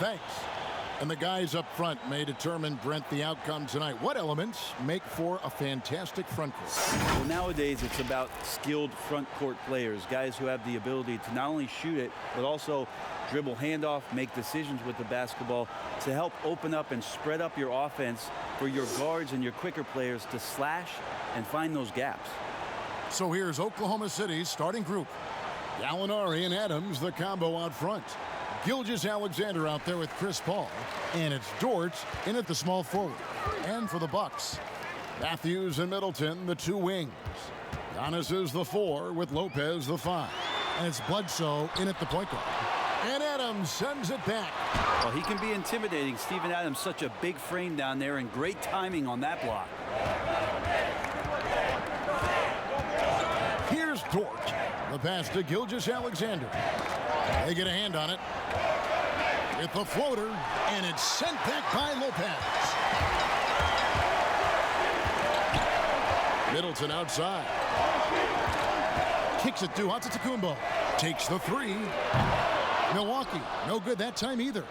Thanks. And the guys up front may determine, Brent, the outcome tonight. What elements make for a fantastic front court? Well, nowadays it's about skilled front court players, guys who have the ability to not only shoot it, but also dribble handoff, make decisions with the basketball to help open up and spread up your offense for your guards and your quicker players to slash and find those gaps. So here's Oklahoma City's starting group. Gallinari and Adams, the combo out front. Gilgeous-Alexander out there with Chris Paul. And it's Dort in at the small forward. And for the Bucks, Matthews and Middleton, the two wings. Giannis is the 4 with Lopez the 5. And it's Bledsoe in at the point guard. And Adams sends it back. Well, he can be intimidating. Steven Adams, such a big frame down there, and great timing on that block. Here's Dort. The pass to Gilgeous-Alexander. They get a hand on it. With the floater, and it's sent back by Lopez. Middleton outside. Kicks it to Antetokounmpo. Takes the 3. Milwaukee, no good that time either.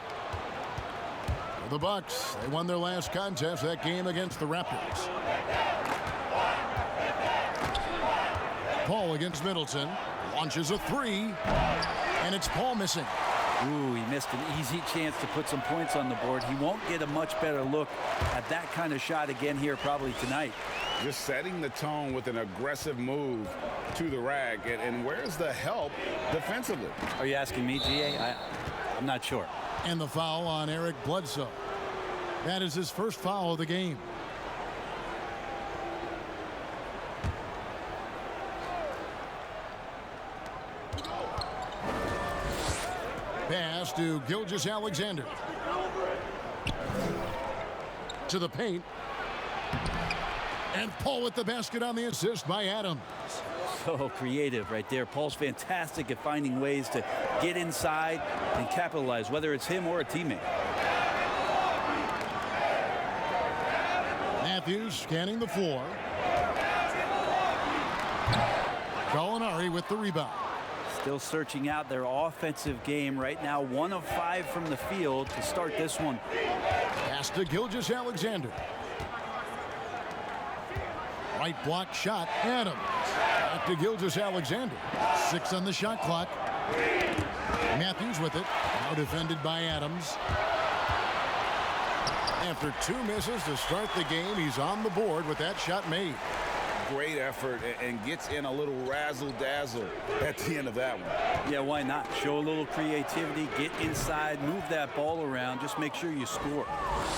For the Bucks, they won their last contest, that game against the Raptors. Paul against Middleton. Launches a 3. And it's Paul missing. Ooh, he missed an easy chance to put some points on the board. He won't get a much better look at that kind of shot again here probably tonight. Just setting the tone with an aggressive move to the rack. And where's the help defensively? Are you asking me, GA? I'm not sure. And the foul on Eric Bledsoe. That is his first foul of the game. Pass to Gilgeous-Alexander. To the paint. And Paul with the basket on the assist by Adams. So creative right there. Paul's fantastic at finding ways to get inside and capitalize, whether it's him or a teammate. Matthews scanning the floor. Gallinari with the rebound. Still searching out their offensive game right now. 1 of 5 from the field to start this one. Pass to Gilgeous-Alexander. Right block shot. Adams. Back to Gilgeous-Alexander. 6 on the shot clock. Matthews with it. Now defended by Adams. After 2 misses to start the game, he's on the board with that shot made. Great effort and gets in a little razzle-dazzle at the end of that one. Yeah, why not? Show a little creativity, get inside, move that ball around, just make sure you score.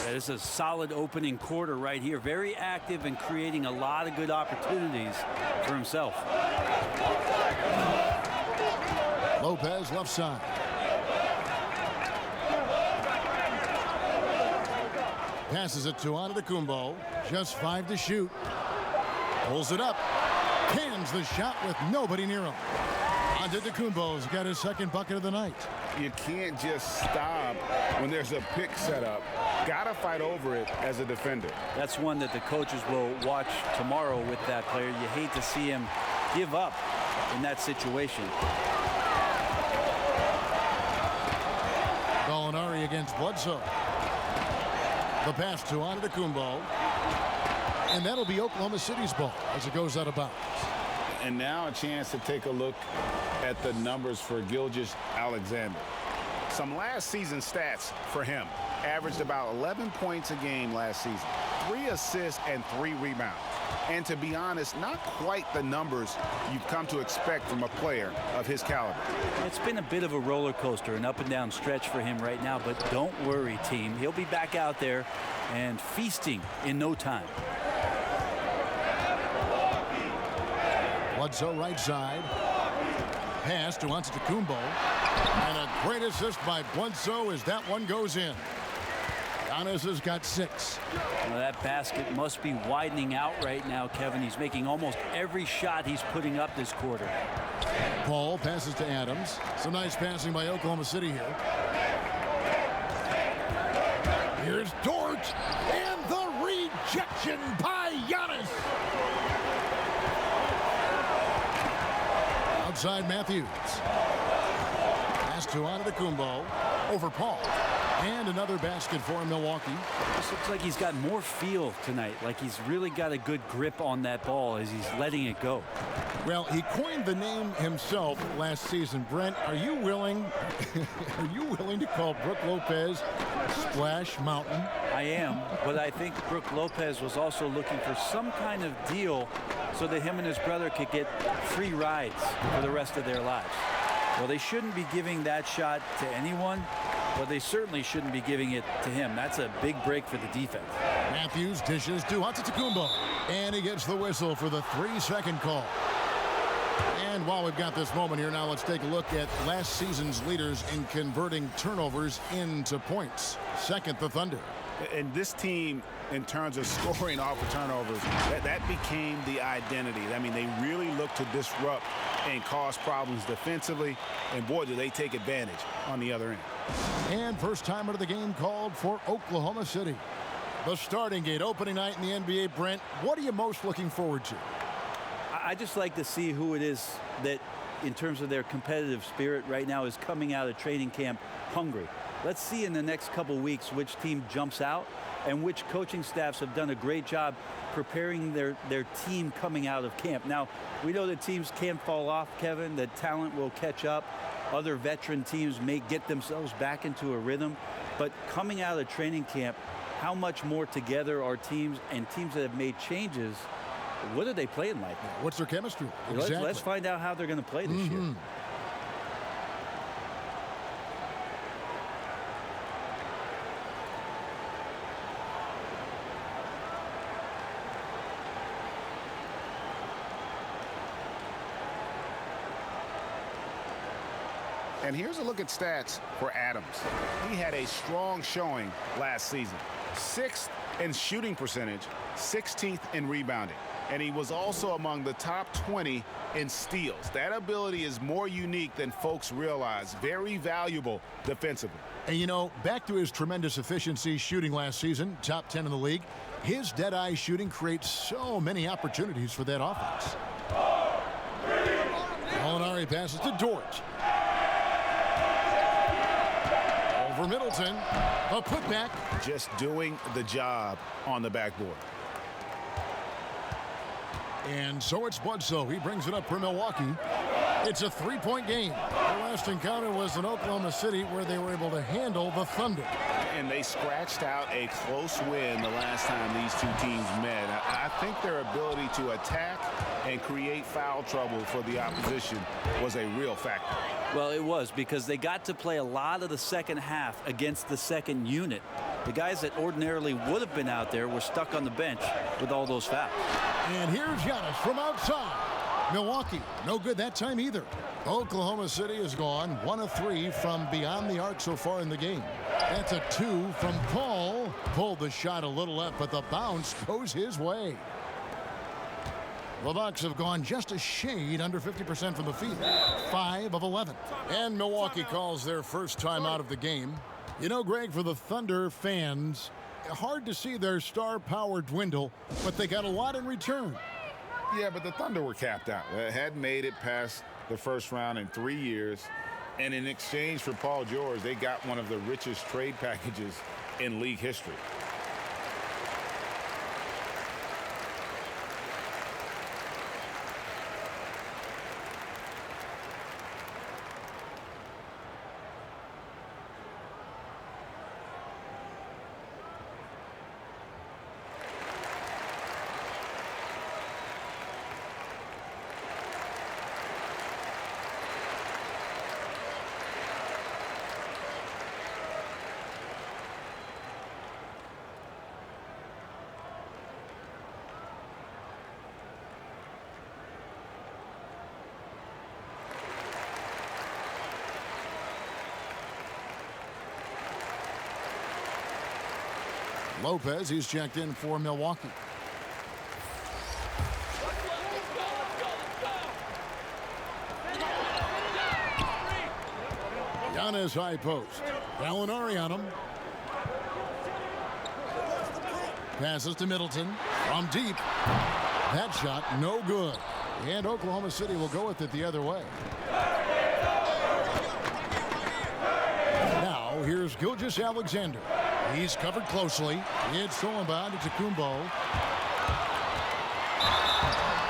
That is a solid opening quarter right here. Very active and creating a lot of good opportunities for himself. Lopez left side. Passes it to Antetokounmpo. Just 5 to shoot. Pulls it up. Cans the shot with nobody near him. Antetokounmpo's got his second bucket of the night. You can't just stop when there's a pick set up. Gotta fight over it as a defender. That's one that the coaches will watch tomorrow with that player. You hate to see him give up in that situation. Gallinari against Bledsoe. The pass to Antetokounmpo. And that'll be Oklahoma City's ball as it goes out of bounds. And now a chance to take a look at the numbers for Gilgeous-Alexander. Some last season stats for him. Averaged about 11 points a game last season. 3 assists and 3 rebounds. And to be honest, not quite the numbers you've come to expect from a player of his caliber. It's been a bit of a roller coaster, an up and down stretch for him right now, but don't worry, team. He'll be back out there and feasting in no time. Bledsoe right side. Pass to Antetokounmpo. And a great assist by Bledsoe as that one goes in. Giannis has got 6. Well, that basket must be widening out right now, Kevin. He's making almost every shot he's putting up this quarter. Paul passes to Adams. Some nice passing by Oklahoma City here. Here's Dort. And the rejection by Giannis. Outside Matthews. Pass to Antetokounmpo. Over Paul. And another basket for Milwaukee. This looks like he's got more feel tonight, like he's really got a good grip on that ball as he's letting it go. Well, he coined the name himself last season. Brent, are you willing to call Brook Lopez Splash Mountain? I am, but I think Brook Lopez was also looking for some kind of deal so that him and his brother could get free rides for the rest of their lives. Well, they shouldn't be giving that shot to anyone, but they certainly shouldn't be giving it to him. That's a big break for the defense. Matthews dishes to Antetokounmpo, and he gets the whistle for the 3-second call. And while we've got this moment here, now let's take a look at last season's leaders in converting turnovers into points. Second, the Thunder. And this team, in terms of scoring off of turnovers, that became the identity. I mean, they really look to disrupt and cause problems defensively. And boy, do they take advantage on the other end. And first time out of the game called for Oklahoma City. The starting gate, opening night in the NBA. Brent, what are you most looking forward to? I just like to see who it is that, in terms of their competitive spirit right now, is coming out of training camp hungry. Let's see in the next couple weeks which team jumps out and which coaching staffs have done a great job preparing their team coming out of camp. Now, we know that teams can fall off, Kevin, that talent will catch up. Other veteran teams may get themselves back into a rhythm. But coming out of training camp, how much more together are teams, and teams that have made changes, what are they playing like now? What's their chemistry? Exactly. Let's find out how they're going to play this year. And here's a look at stats for Adams. He had a strong showing last season. 6th in shooting percentage, 16th in rebounding. And he was also among the top 20 in steals. That ability is more unique than folks realize. Very valuable defensively. And, you know, back to his tremendous efficiency shooting last season, top 10 in the league, his dead-eye shooting creates so many opportunities for that offense. Molinari passes to Dort. Over Middleton, a putback. Just doing the job on the backboard. And so it's Bledsoe. He brings it up for Milwaukee. It's a 3-point game. The last encounter was in Oklahoma City where they were able to handle the Thunder. And they scratched out a close win the last time these two teams met. I think their ability to attack and create foul trouble for the opposition was a real factor. Well, it was, because they got to play a lot of the second half against the second unit. The guys that ordinarily would have been out there were stuck on the bench with all those fouls. And here's Giannis from outside. Milwaukee, no good that time either. Oklahoma City has gone 1 of 3 from beyond the arc so far in the game. That's a 2 from Paul. Pulled the shot a little left, but the bounce goes his way. The Bucks have gone just a shade under 50% from the field. 5 of 11. And Milwaukee calls their first time out of the game. You know, Greg, for the Thunder fans, hard to see their star power dwindle, but they got a lot in return. Yeah, but the Thunder were capped out. They hadn't made it past the first round in 3 years. And in exchange for Paul George, they got one of the richest trade packages in league history. Lopez, he's checked in for Milwaukee. Giannis high post. Gallinari on him. Passes to Middleton from deep. That shot no good. And Oklahoma City will go with it the other way. Now So here's Gilgeous-Alexander. He's covered closely. It's stolen by Antetokounmpo.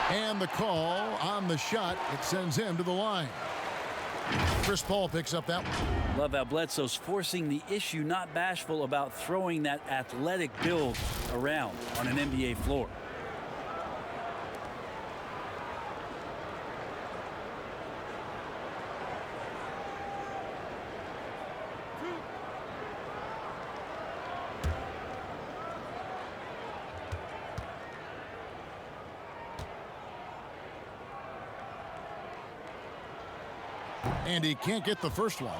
And the call on the shot, it sends him to the line. Chris Paul picks up that one. Love how Bledsoe's forcing the issue, not bashful about throwing that athletic build around on an NBA floor. And he can't get the first one.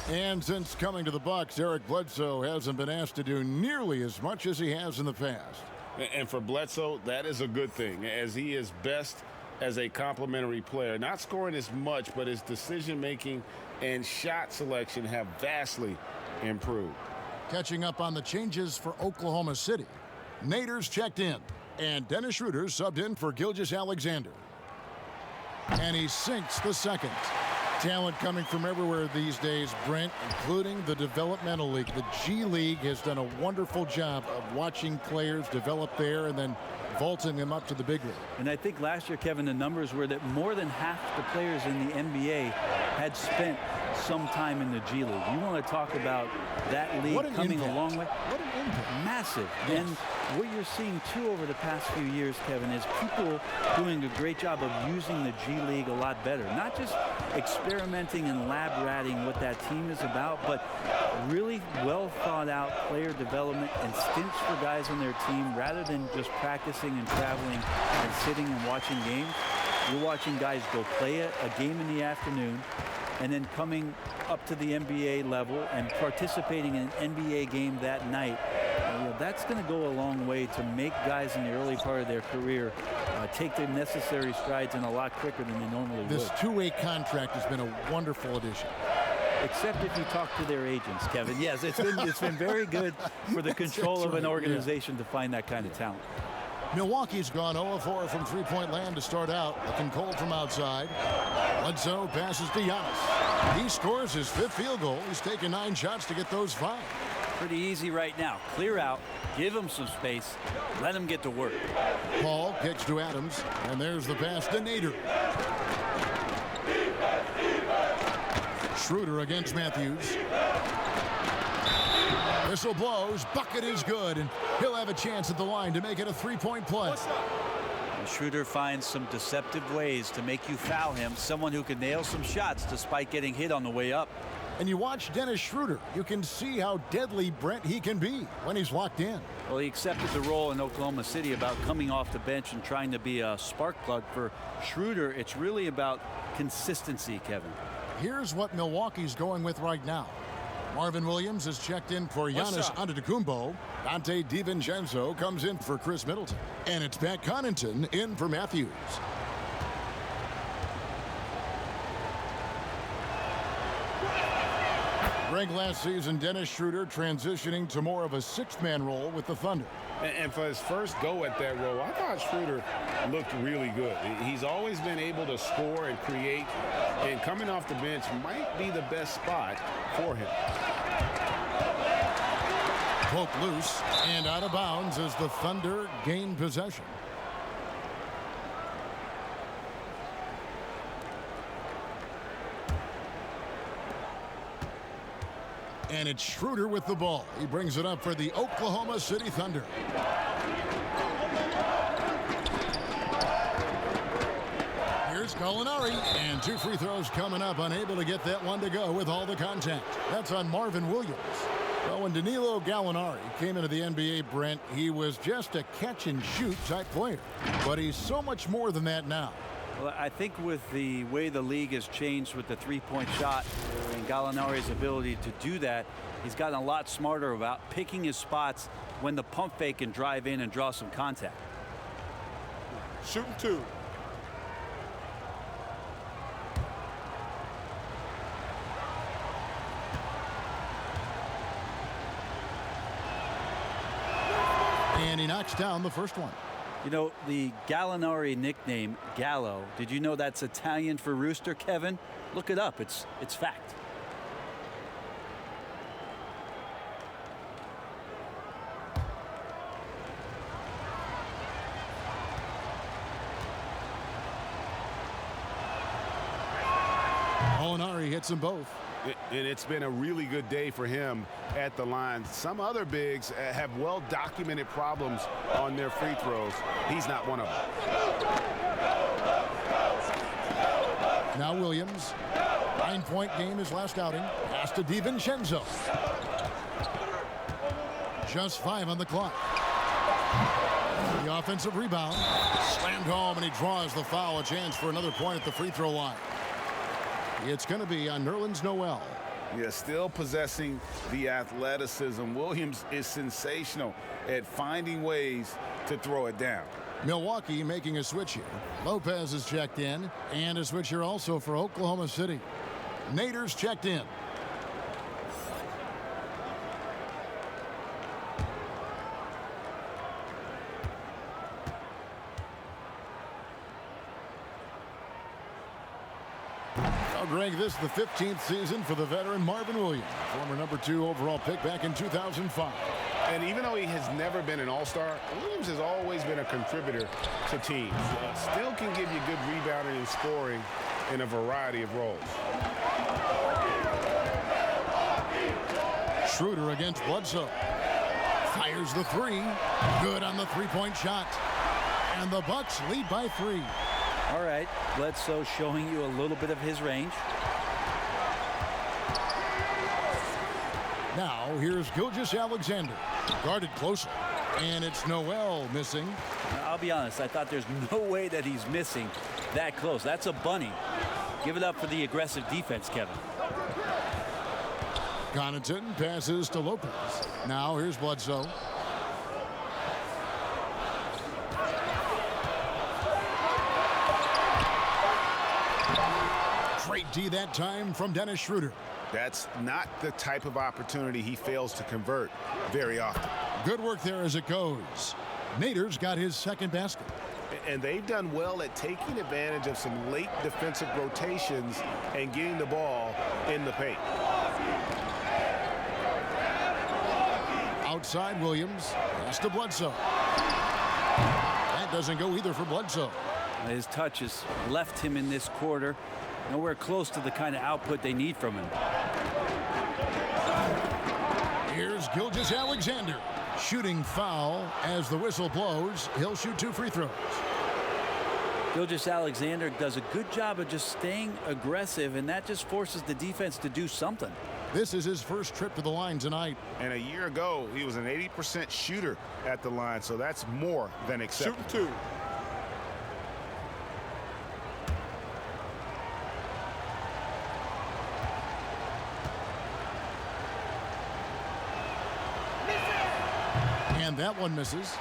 And since coming to the Bucks, Eric Bledsoe hasn't been asked to do nearly as much as he has in the past. And for Bledsoe, that is a good thing, as he is best as a complementary player. Not scoring as much, but his decision-making and shot selection have vastly improved. Catching up on the changes for Oklahoma City. Nader's checked in, and Dennis Schroeder subbed in for Gilgeous-Alexander. And he sinks the second. Talent coming from everywhere these days, Brent, including the developmental league. The G League has done a wonderful job of watching players develop there and then vaulting them up to the big league. And I think last year, Kevin, the numbers were that more than half the players in the NBA had spent some time in the G League. You want to talk about that league coming a long way? What an impact. Massive. Yes. And what you're seeing, too, over the past few years, Kevin, is people doing a great job of using the G League a lot better. Not just experimenting and lab ratting what that team is about, but really well thought out player development and stints for guys on their team rather than just practicing and traveling and sitting and watching games. You're watching guys go play a game in the afternoon and then coming up to the NBA level and participating in an NBA game that night. That's going to go a long way to make guys in the early part of their career take the necessary strides in a lot quicker than they normally would. This two-way contract has been a wonderful addition. Except if you talk to their agents, Kevin. Yes, it's been very good for the control of an organization to find that kind of talent. Milwaukee's gone 0-4 from three-point land to start out. Looking cold from outside. Bledsoe passes to Giannis. He scores his fifth field goal. He's taken 9 shots to get those 5. Pretty easy right now. Clear out, give him some space, let him get to work. Paul kicks to Adams, and there's the pass to Nader. Schroeder against Matthews. Whistle blows, bucket is good, and he'll have a chance at the line to make it a 3-point play. And Schroeder finds some deceptive ways to make you foul him, someone who can nail some shots despite getting hit on the way up. And you watch Dennis Schroeder, you can see how deadly, Brent, he can be when he's locked in. Well, he accepted the role in Oklahoma City about coming off the bench and trying to be a spark plug. For Schroeder, it's really about consistency, Kevin. Here's what Milwaukee's going with right now. Marvin Williams is checked in for Giannis Antetokounmpo. Dante DiVincenzo comes in for Chris Middleton. And it's Pat Connaughton in for Matthews. Greg, last season, Dennis Schroeder transitioning to more of a 6-man role with the Thunder. And for his first go at that role, I thought Schroeder looked really good. He's always been able to score and create, and coming off the bench might be the best spot for him. Poke loose and out of bounds as the Thunder gain possession. And it's Schroeder with the ball. He brings it up for the Oklahoma City Thunder. Here's Gallinari, and 2 free throws coming up, unable to get that one to go with all the contact. That's on Marvin Williams. Well, when Danilo Gallinari came into the NBA, Brent, he was just a catch-and-shoot type player. But he's so much more than that now. Well, I think with the way the league has changed with the three-point shot and Gallinari's ability to do that, he's gotten a lot smarter about picking his spots when the pump fake can drive in and draw some contact. Shooting 2. And he knocks down the first one. You know, the Gallinari nickname, Gallo, did you know that's Italian for rooster, Kevin? Look it up. It's fact. Gallinari hits them both. And it's been a really good day for him at the line. Some other bigs have well-documented problems on their free throws. He's not one of them. Now Williams. 9-point game his last outing. Pass to DiVincenzo. Just 5 on the clock. The offensive rebound. Slammed home, and he draws the foul. A chance for another point at the free throw line. It's going to be on Nerlens Noel. Yeah, still possessing the athleticism. Williams is sensational at finding ways to throw it down. Milwaukee making a switch here. Lopez is checked in, and a switch here also for Oklahoma City. Nader's checked in. Greg, this is the 15th season for the veteran Marvin Williams, former number 2 overall pick back in 2005. And even though he has never been an all-star, Williams has always been a contributor to teams. Still can give you good rebounding and scoring in a variety of roles. Schroeder against Bledsoe. Fires the 3. Good on the three-point shot. And the Bucks lead by 3. All right, Bledsoe showing you a little bit of his range. Now here's Gilgeous-Alexander. Guarded closely. And it's Noel missing. I'll be honest, I thought there's no way that he's missing that close. That's a bunny. Give it up for the aggressive defense, Kevin. Connaughton passes to Lopez. Now here's Bledsoe. Great D that time from Dennis Schroeder. That's not the type of opportunity he fails to convert very often. Good work there as it goes. Nader's got his second basket. And they've done well at taking advantage of some late defensive rotations and getting the ball in the paint. Outside Williams. Pass to Bledsoe. That doesn't go either for Bledsoe. His touch has left him in this quarter. Nowhere close to the kind of output they need from him. Here's Gilgeous-Alexander. Shooting foul as the whistle blows. He'll shoot 2 free throws. Gilgeous-Alexander does a good job of just staying aggressive, and that just forces the defense to do something. This is his first trip to the line tonight. And a year ago, he was an 80% shooter at the line, so that's more than acceptable. Shooting 2. And that one misses.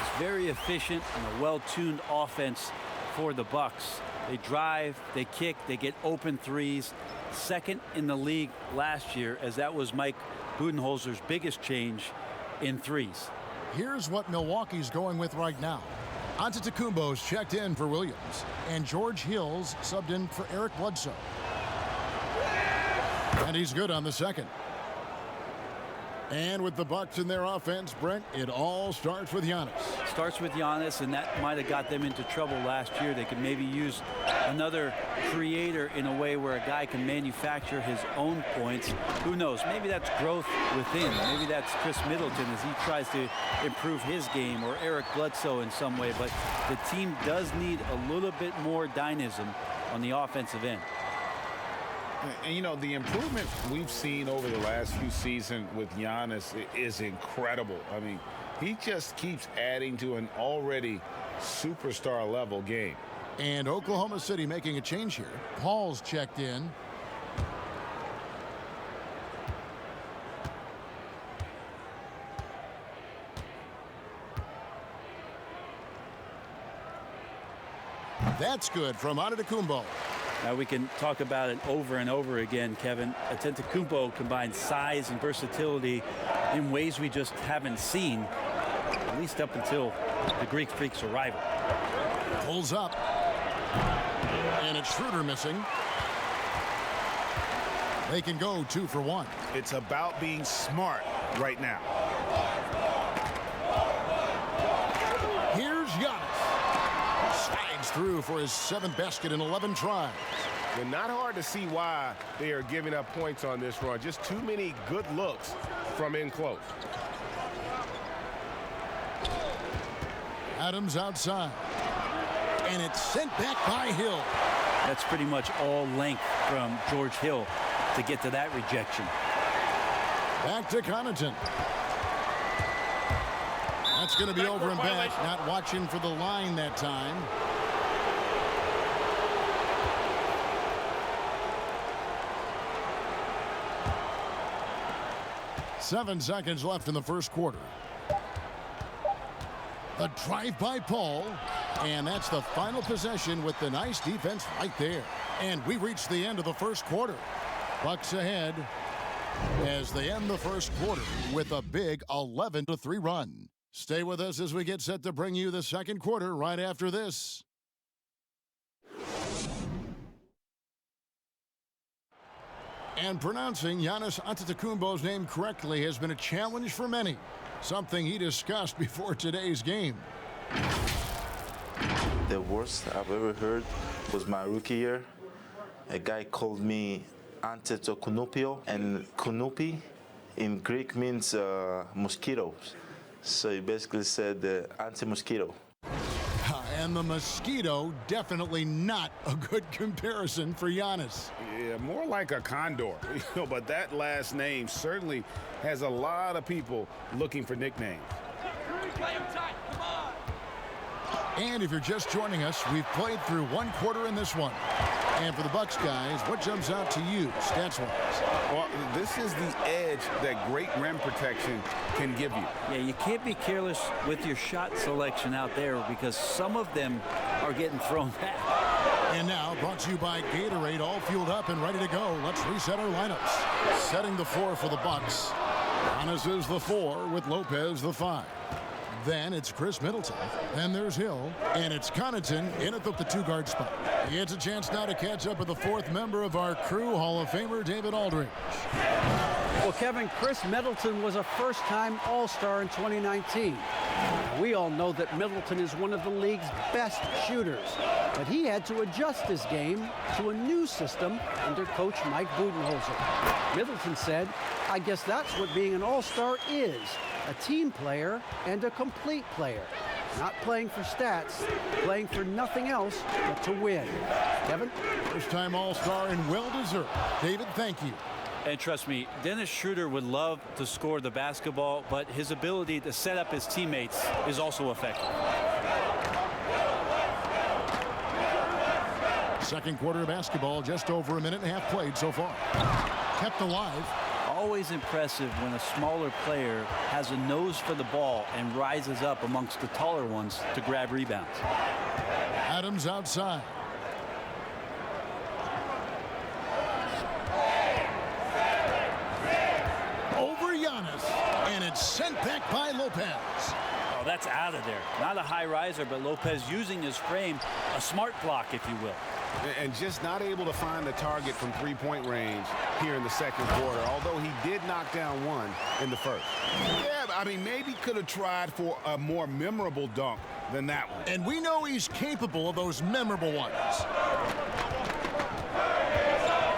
It's very efficient and a well-tuned offense for the Bucks. They drive, they kick, they get open threes. Second in the league last year, as that was Mike Budenholzer's biggest change in threes. Here's what Milwaukee's going with right now. Antetokounmpo's checked in for Williams, and George Hill's subbed in for Eric Bledsoe. And he's good on the second. And with the Bucks in their offense, Brent, it all starts with Giannis. Starts with Giannis, and that might have got them into trouble last year. They could maybe use another creator in a way where a guy can manufacture his own points. Who knows? Maybe that's growth within. Maybe that's Chris Middleton as he tries to improve his game, or Eric Bledsoe in some way. But the team does need a little bit more dynamism on the offensive end. And, you know, the improvement we've seen over the last few seasons with Giannis is incredible. I mean, he just keeps adding to an already superstar-level game. And Oklahoma City making a change here. Paul's checked in. That's good from Antetokounmpo. Now we can talk about it over and over again, Kevin. Antetokounmpo combines size and versatility in ways we just haven't seen, at least up until the Greek Freak's arrival. Pulls up. And it's Schroeder missing. They can go 2 for 1. It's about being smart right now. Here's Giannis. Slides through for his 7th basket in 11 tries. And not hard to see why they are giving up points on this run. Just too many good looks from in close. Adams outside. And it's sent back by Hill. That's pretty much all length from George Hill to get to that rejection. Back to Connaughton. That's going to be over and back. Not watching for the line that time. Seven seconds left in the first quarter. The drive by Paul. And that's the final possession with the nice defense right there. And we reach the end of the first quarter. Bucks ahead as they end the first quarter with a big 11-3 run. Stay with us as we get set to bring you the second quarter right after this. And pronouncing Giannis Antetokounmpo's name correctly has been a challenge for many, something he discussed before today's game. The worst I've ever heard was my rookie year. A guy called me Antetokounmpo, and Kunupi in Greek means mosquitoes. So he basically said anti-mosquito. And the mosquito, definitely not a good comparison for Giannis. Yeah, more like a condor. But that last name certainly has a lot of people looking for nicknames. Play him tight. Come on. And if you're just joining us, we've played through one quarter in this one. And for the Bucks guys, what jumps out to you stats-wise? Well, this is the edge that great rim protection can give you. Yeah, you can't be careless with your shot selection out there because some of them are getting thrown back. And now, brought to you by Gatorade, all fueled up and ready to go. Let's reset our lineups. Setting the floor for the Bucks. Giannis is the 4 with Lopez the 5. Then it's Chris Middleton. Then there's Hill. And it's Connaughton in at the 2-guard spot. He gets a chance now to catch up with the 4th member of our crew, Hall of Famer David Aldridge. Well, Kevin, Chris Middleton was a first-time All-Star in 2019. We all know that Middleton is one of the league's best shooters, but he had to adjust his game to a new system under coach Mike Budenholzer. Middleton said, "I guess that's what being an All-Star is, a team player and a complete player. Not playing for stats, playing for nothing else but to win." Kevin? First-time All-Star and well-deserved. David, thank you. And trust me, Dennis Schroeder would love to score the basketball, but his ability to set up his teammates is also effective. Second quarter of basketball, just over a minute and a half played so far. Kept alive. Always impressive when a smaller player has a nose for the ball and rises up amongst the taller ones to grab rebounds. Adams outside. Over Giannis. And it's sent back by Lopez. Oh, that's out of there. Not a high riser, but Lopez using his frame, a smart block, if you will. And just not able to find the target from three-point range here in the second quarter, although he did knock down one in the first. Yeah, I mean, maybe could have tried for a more memorable dunk than that one. And we know he's capable of those memorable ones.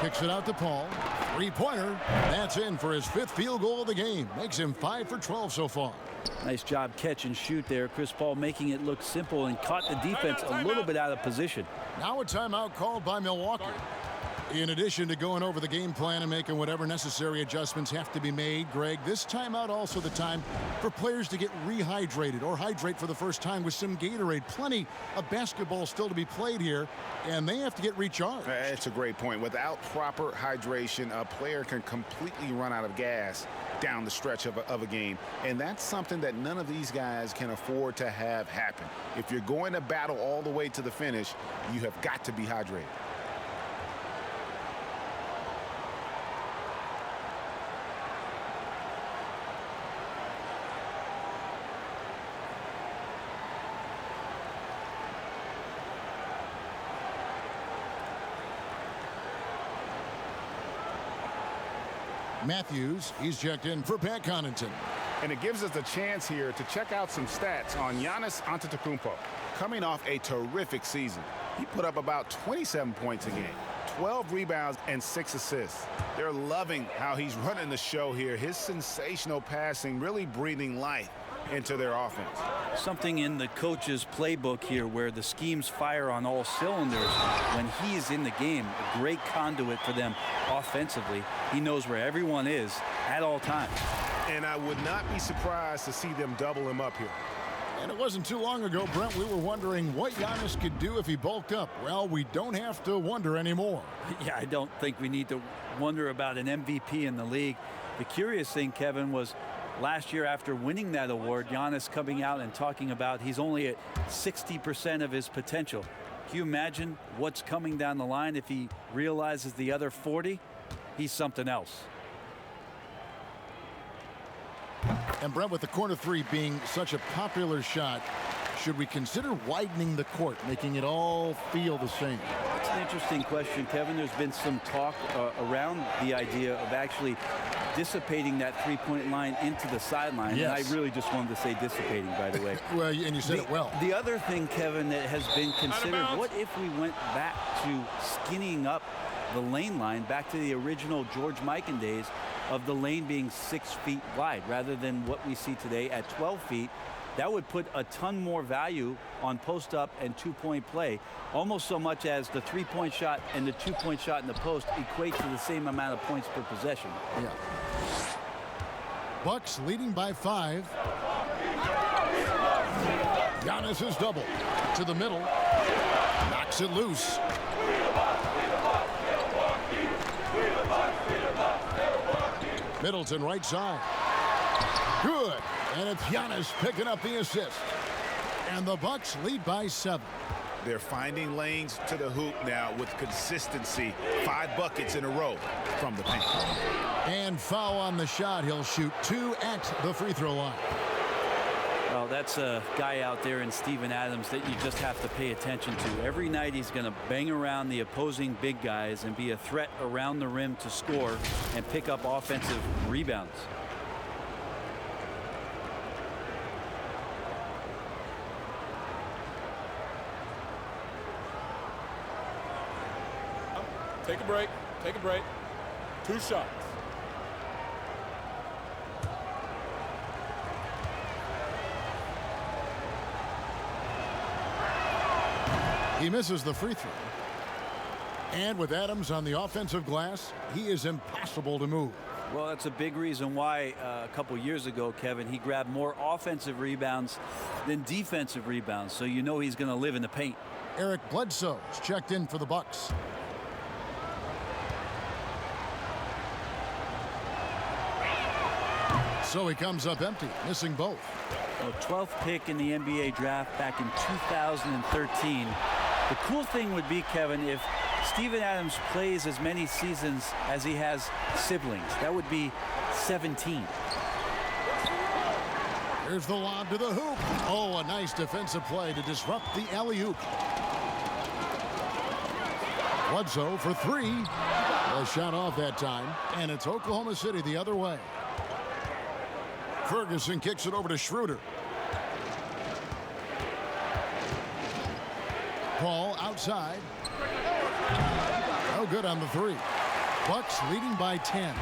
Kicks it out to Paul. Three-pointer. That's in for his 5th field goal of the game. Makes him 5 for 12 so far. Nice job catch and shoot there. Chris Paul making it look simple and caught the defense a little bit out of position. Now a timeout called by Milwaukee. In addition to going over the game plan and making whatever necessary adjustments have to be made, Greg, this timeout also the time for players to get rehydrated or hydrate for the first time with some Gatorade. Plenty of basketball still to be played here, and they have to get recharged. That's a great point. Without proper hydration, a player can completely run out of gas down the stretch of a game, and that's something that none of these guys can afford to have happen. If you're going to battle all the way to the finish, you have got to be hydrated. Matthews, he's checked in for Pat Connaughton. And it gives us a chance here to check out some stats on Giannis Antetokounmpo. Coming off a terrific season, he put up about 27 points a game, 12 rebounds and 6 assists. They're loving how he's running the show here. His sensational passing really breathing life into their offense. Something in the coach's playbook here where the schemes fire on all cylinders. When he is in the game, a great conduit for them offensively. He knows where everyone is at all times. And I would not be surprised to see them double him up here. And it wasn't too long ago, Brent, we were wondering what Giannis could do if he bulked up. Well, we don't have to wonder anymore. Yeah, I don't think we need to wonder about an MVP in the league. The curious thing, Kevin, was last year after winning that award, Giannis coming out and talking about he's only at 60% of his potential. Can you imagine what's coming down the line if he realizes the other 40? He's something else. And Brent, with the corner three being such a popular shot, should we consider widening the court, making it all feel the same? That's an interesting question, Kevin. There's been some talk around the idea of actually dissipating that three-point line into the sideline. Yes. And I really just wanted to say dissipating, by the way. Well, and you said it well. The other thing, Kevin, that has been considered, what if we went back to skinnying up the lane line, back to the original George Mikan days of the lane being 6 feet wide rather than what we see today at 12 feet. That would put a ton more value on post-up and two-point play, almost so much as the three-point shot and the two-point shot in the post equate to the same amount of points per possession. Yeah. Bucks leading by 5. Giannis is double to the middle, knocks it loose. Middleton right side. Good. And it's Giannis picking up the assist. And the Bucks lead by 7. They're finding lanes to the hoop now with consistency. 5 buckets in a row from the paint. And foul on the shot. He'll shoot 2 at the free throw line. Well, that's a guy out there in Steven Adams that you just have to pay attention to. Every night he's going to bang around the opposing big guys and be a threat around the rim to score and pick up offensive rebounds. Take a break. Take a break. 2 shots. He misses the free throw. And with Adams on the offensive glass, he is impossible to move. Well, that's a big reason why a couple years ago, Kevin, he grabbed more offensive rebounds than defensive rebounds. So you know he's going to live in the paint. Eric Bledsoe is checked in for the Bucks. So he comes up empty, missing both. A 12th pick in the NBA draft back in 2013. The cool thing would be, Kevin, if Steven Adams plays as many seasons as he has siblings. That would be 17. Here's the lob to the hoop. Oh, a nice defensive play to disrupt the alley-oop. Bledsoe for 3. A shot off that time, and it's Oklahoma City the other way. Ferguson kicks it over to Schroeder. Paul outside. No good on the 3. Bucks leading by 10.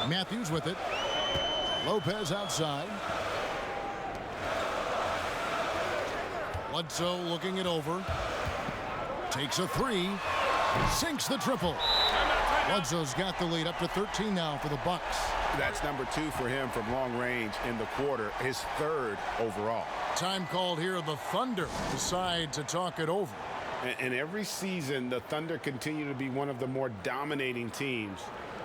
Matthews with it. Lopez outside. Bledsoe looking it over. Takes a 3. Sinks the triple. Bledsoe's got the lead up to 13 now for the Bucks. That's number 2 for him from long range in the quarter, his 3rd overall. Time called here. The Thunder decide to talk it over. And every season, the Thunder continue to be one of the more dominating teams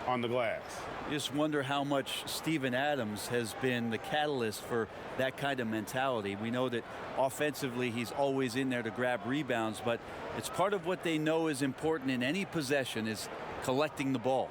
on the glass. You just wonder how much Steven Adams has been the catalyst for that kind of mentality. We know that offensively he's always in there to grab rebounds, but it's part of what they know is important in any possession is collecting the ball.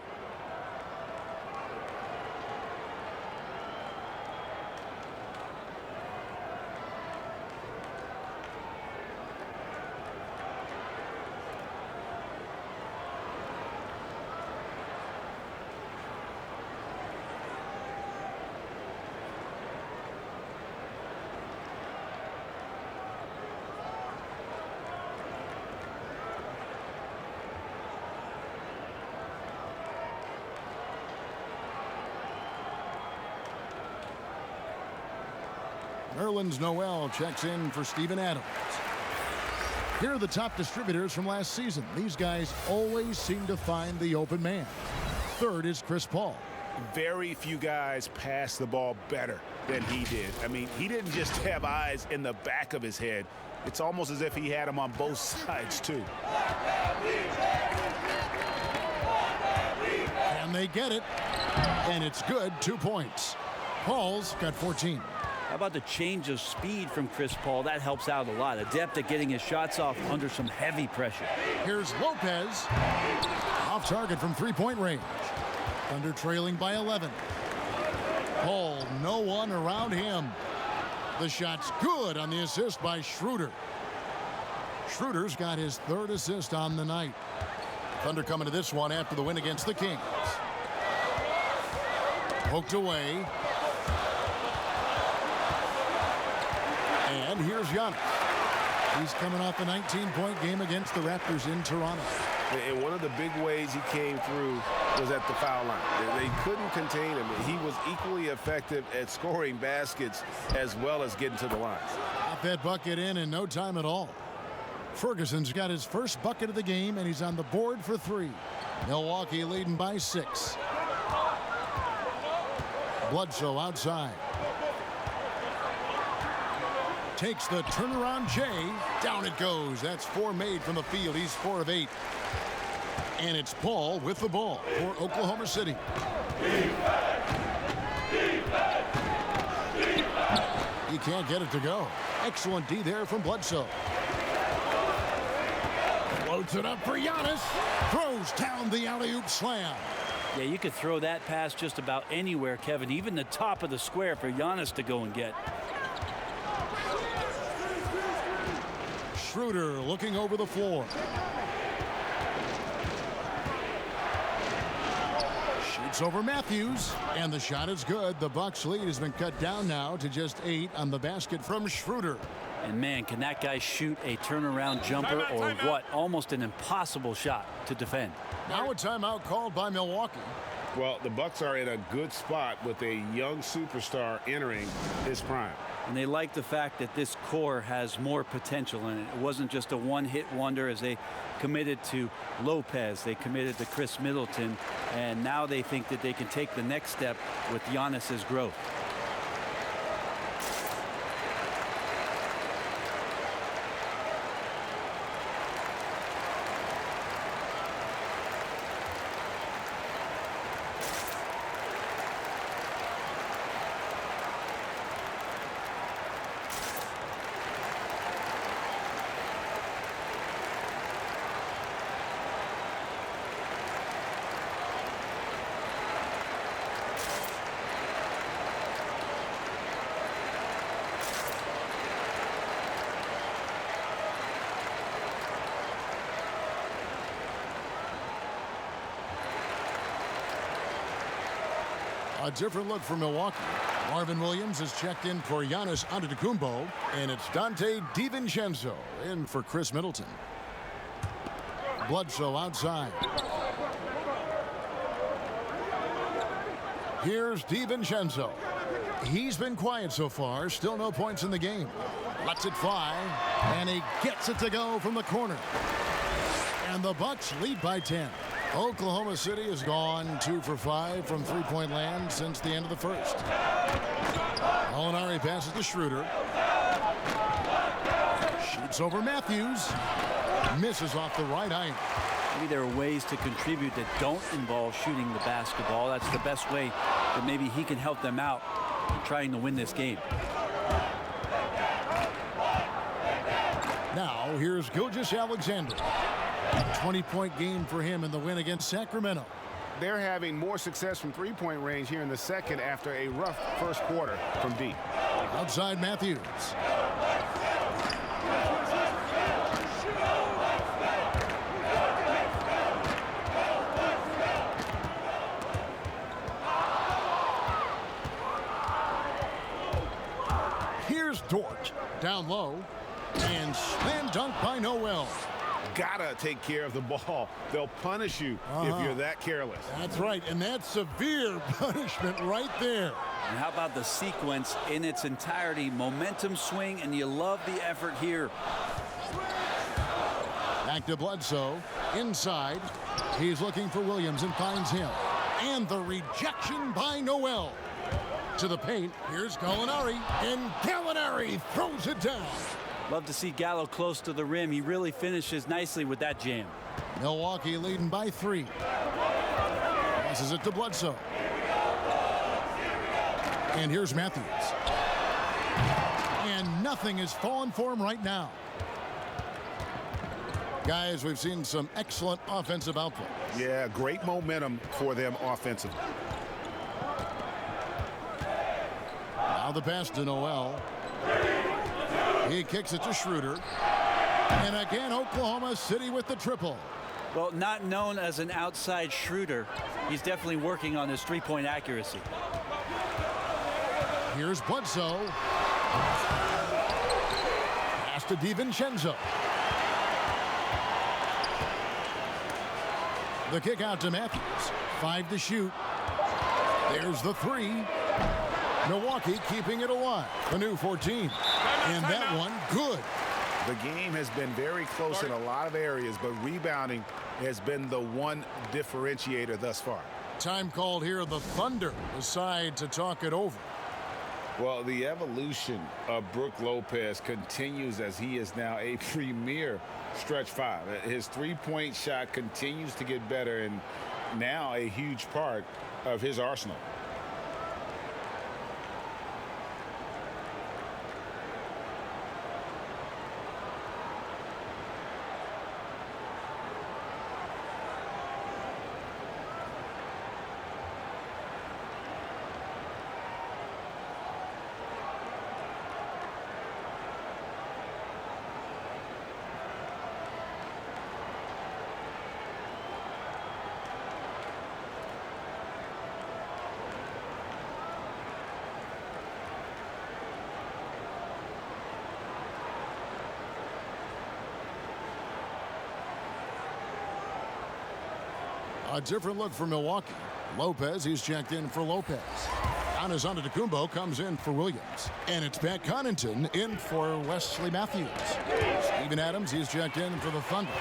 Nerlens Noel checks in for Steven Adams. Here are the top distributors from last season. These guys always seem to find the open man. Third is Chris Paul. Very few guys pass the ball better than he did. I mean, he didn't just have eyes in the back of his head. It's almost as if he had them on both sides, too. And they get it. And it's good. 2 points. Paul's got 14. How about the change of speed from Chris Paul? That helps out a lot. Adept at getting his shots off under some heavy pressure. Here's Lopez. Off target from three-point range. Thunder trailing by 11. Paul, no one around him. The shot's good on the assist by Schroeder. Schroeder's got his third assist on the night. Thunder coming to this one after the win against the Kings. Poked away. And here's Giannis. He's coming off a 19-point game against the Raptors in Toronto. And one of the big ways he came through was at the foul line. They couldn't contain him. He was equally effective at scoring baskets as well as getting to the line. Got that bucket in no time at all. Ferguson's got his first bucket of the game, and he's on the board for 3. Milwaukee leading by 6. Bledsoe outside. Takes the turnaround J. Down it goes. That's 4 made from the field. He's 4 of 8. And it's Paul with the ball for Oklahoma City. He can't get it to go. Excellent D there from Bledsoe. Floats it up for Giannis. Throws down the alley-oop slam. Yeah, you could throw that pass just about anywhere, Kevin, even the top of the square for Giannis to go and get. Schroeder looking over the floor. Shoots over Matthews, and the shot is good. The Bucks lead has been cut down now to just 8 on the basket from Schroeder. And man, can that guy shoot a turnaround jumper or what? Almost an impossible shot to defend. Now a timeout called by Milwaukee. Well, the Bucks are in a good spot with a young superstar entering his prime. And they like the fact that this core has more potential in it. It wasn't just a one-hit wonder as they committed to Lopez. They committed to Chris Middleton. And now they think that they can take the next step with Giannis's growth. A different look for Milwaukee. Marvin Williams is checked in for Giannis Antetokounmpo, and it's Dante DiVincenzo in for Chris Middleton. Bledsoe outside. Here's DiVincenzo. He's been quiet so far. Still no points in the game. Lets it fly, and he gets it to go from the corner. And the Bucks lead by 10. Oklahoma City has gone 2 for 5 from three-point land since the end of the first. Molinari passes to Schroeder. Shoots over Matthews. Misses off the right eye. Maybe there are ways to contribute that don't involve shooting the basketball. That's the best way that maybe he can help them out in trying to win this game. Now here's Gilgeous-Alexander. A 20-point game for him in the win against Sacramento. They're having more success from three-point range here in the second after a rough first quarter from deep. Outside Matthews. Here's Dort down low and slam dunk by Noel. gotta take care of the ball. They'll punish you if you're that careless. That's right, and that's severe punishment right there. And how about the sequence in its entirety? Momentum swing, and you love the effort here. Back to Bledsoe. Inside. He's looking for Williams and finds him. And the rejection by Noel. To the paint. Here's Gallinari. And Gallinari throws it down. Love to see Gallo close to the rim. He really finishes nicely with that jam. Milwaukee leading by 3. Passes it to Bledsoe. And here's Matthews. And nothing is falling for him right now. Guys, we've seen some excellent offensive output. Yeah, great momentum for them offensively. Now the pass to Noel. He kicks it to Schroeder. And again, Oklahoma City with the triple. Well, not known as an outside shooter, he's definitely working on his three-point accuracy. Here's Bledsoe. Pass to DiVincenzo. The kick out to Matthews. 5 to shoot. There's the 3. Milwaukee keeping it alive. The new 14. And that one good. The game has been very close in a lot of areas, but rebounding has been the one differentiator thus far. Time called here. The Thunder decide to talk it over. Well, the evolution of Brook Lopez continues as he is now a premier stretch 5. His three-point shot continues to get better and now a huge part of his arsenal. A different look for Milwaukee. Lopez, he's checked in for Lopez. Giannis Antetokounmpo comes in for Williams. And it's Pat Connaughton in for Wesley Matthews. Steven Adams, he's checked in for the Thunder.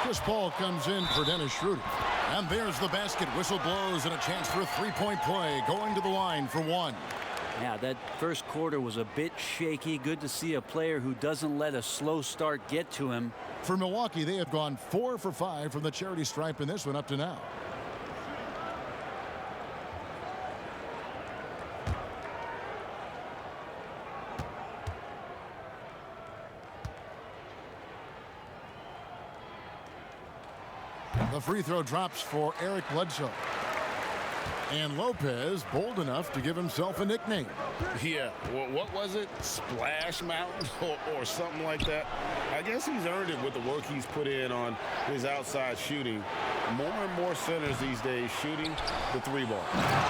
Chris Paul comes in for Dennis Schroeder. And there's the basket. Whistle blows and a chance for a three-point play. Going to the line for 1. Yeah, that first quarter was a bit shaky. Good to see a player who doesn't let a slow start get to him. For Milwaukee, they have gone 4 for 5 from the charity stripe in this one up to now. The free throw drops for Eric Bledsoe. And Lopez bold enough to give himself a nickname. Yeah, well, what was it? Splash Mountain or something like that? I guess he's earned it with the work he's put in on his outside shooting. More and more centers these days shooting the 3-ball.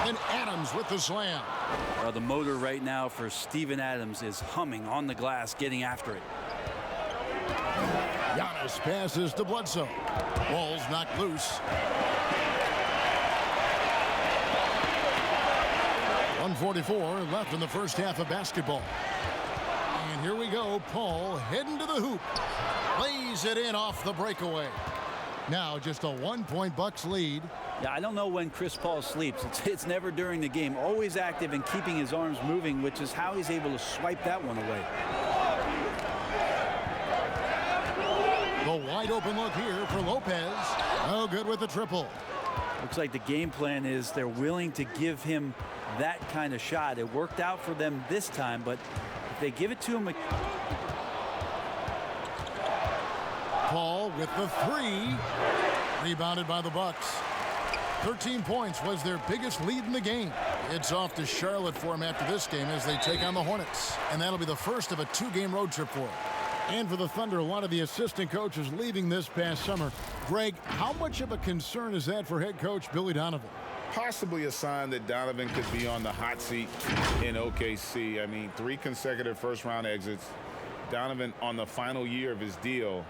And Adams with the slam. The motor right now for Steven Adams is humming on the glass, getting after it. Giannis passes to Bledsoe. Ball's knocked loose. 1:44 left in the first half of basketball. And here we go. Paul heading to the hoop. Lays it in off the breakaway. Now just a 1-point Bucks lead. Yeah, I don't know when Chris Paul sleeps. It's never during the game. Always active and keeping his arms moving, which is how he's able to swipe that one away. The wide open look here for Lopez. No good with the triple. Looks like the game plan is they're willing to give him that kind of shot. It worked out for them this time, but if they give it to him. Paul with the 3. Rebounded by the Bucks. 13 points was their biggest lead in the game. It's off to Charlotte for them after this game as they take on the Hornets. And that'll be the first of a 2-game road trip for them. And for the Thunder, a lot of the assistant coaches leaving this past summer. Greg, how much of a concern is that for head coach Billy Donovan? Possibly a sign that Donovan could be on the hot seat in OKC. I mean, 3 consecutive first-round exits. Donovan on the final year of his deal.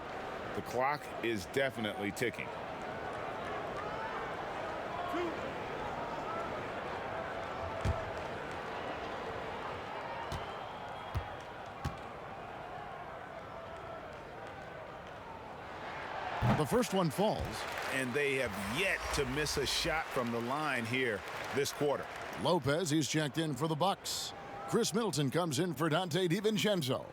The clock is definitely ticking. The first one falls. And they have yet to miss a shot from the line here this quarter. Lopez, he's checked in for the Bucks. Chris Middleton comes in for Dante DiVincenzo.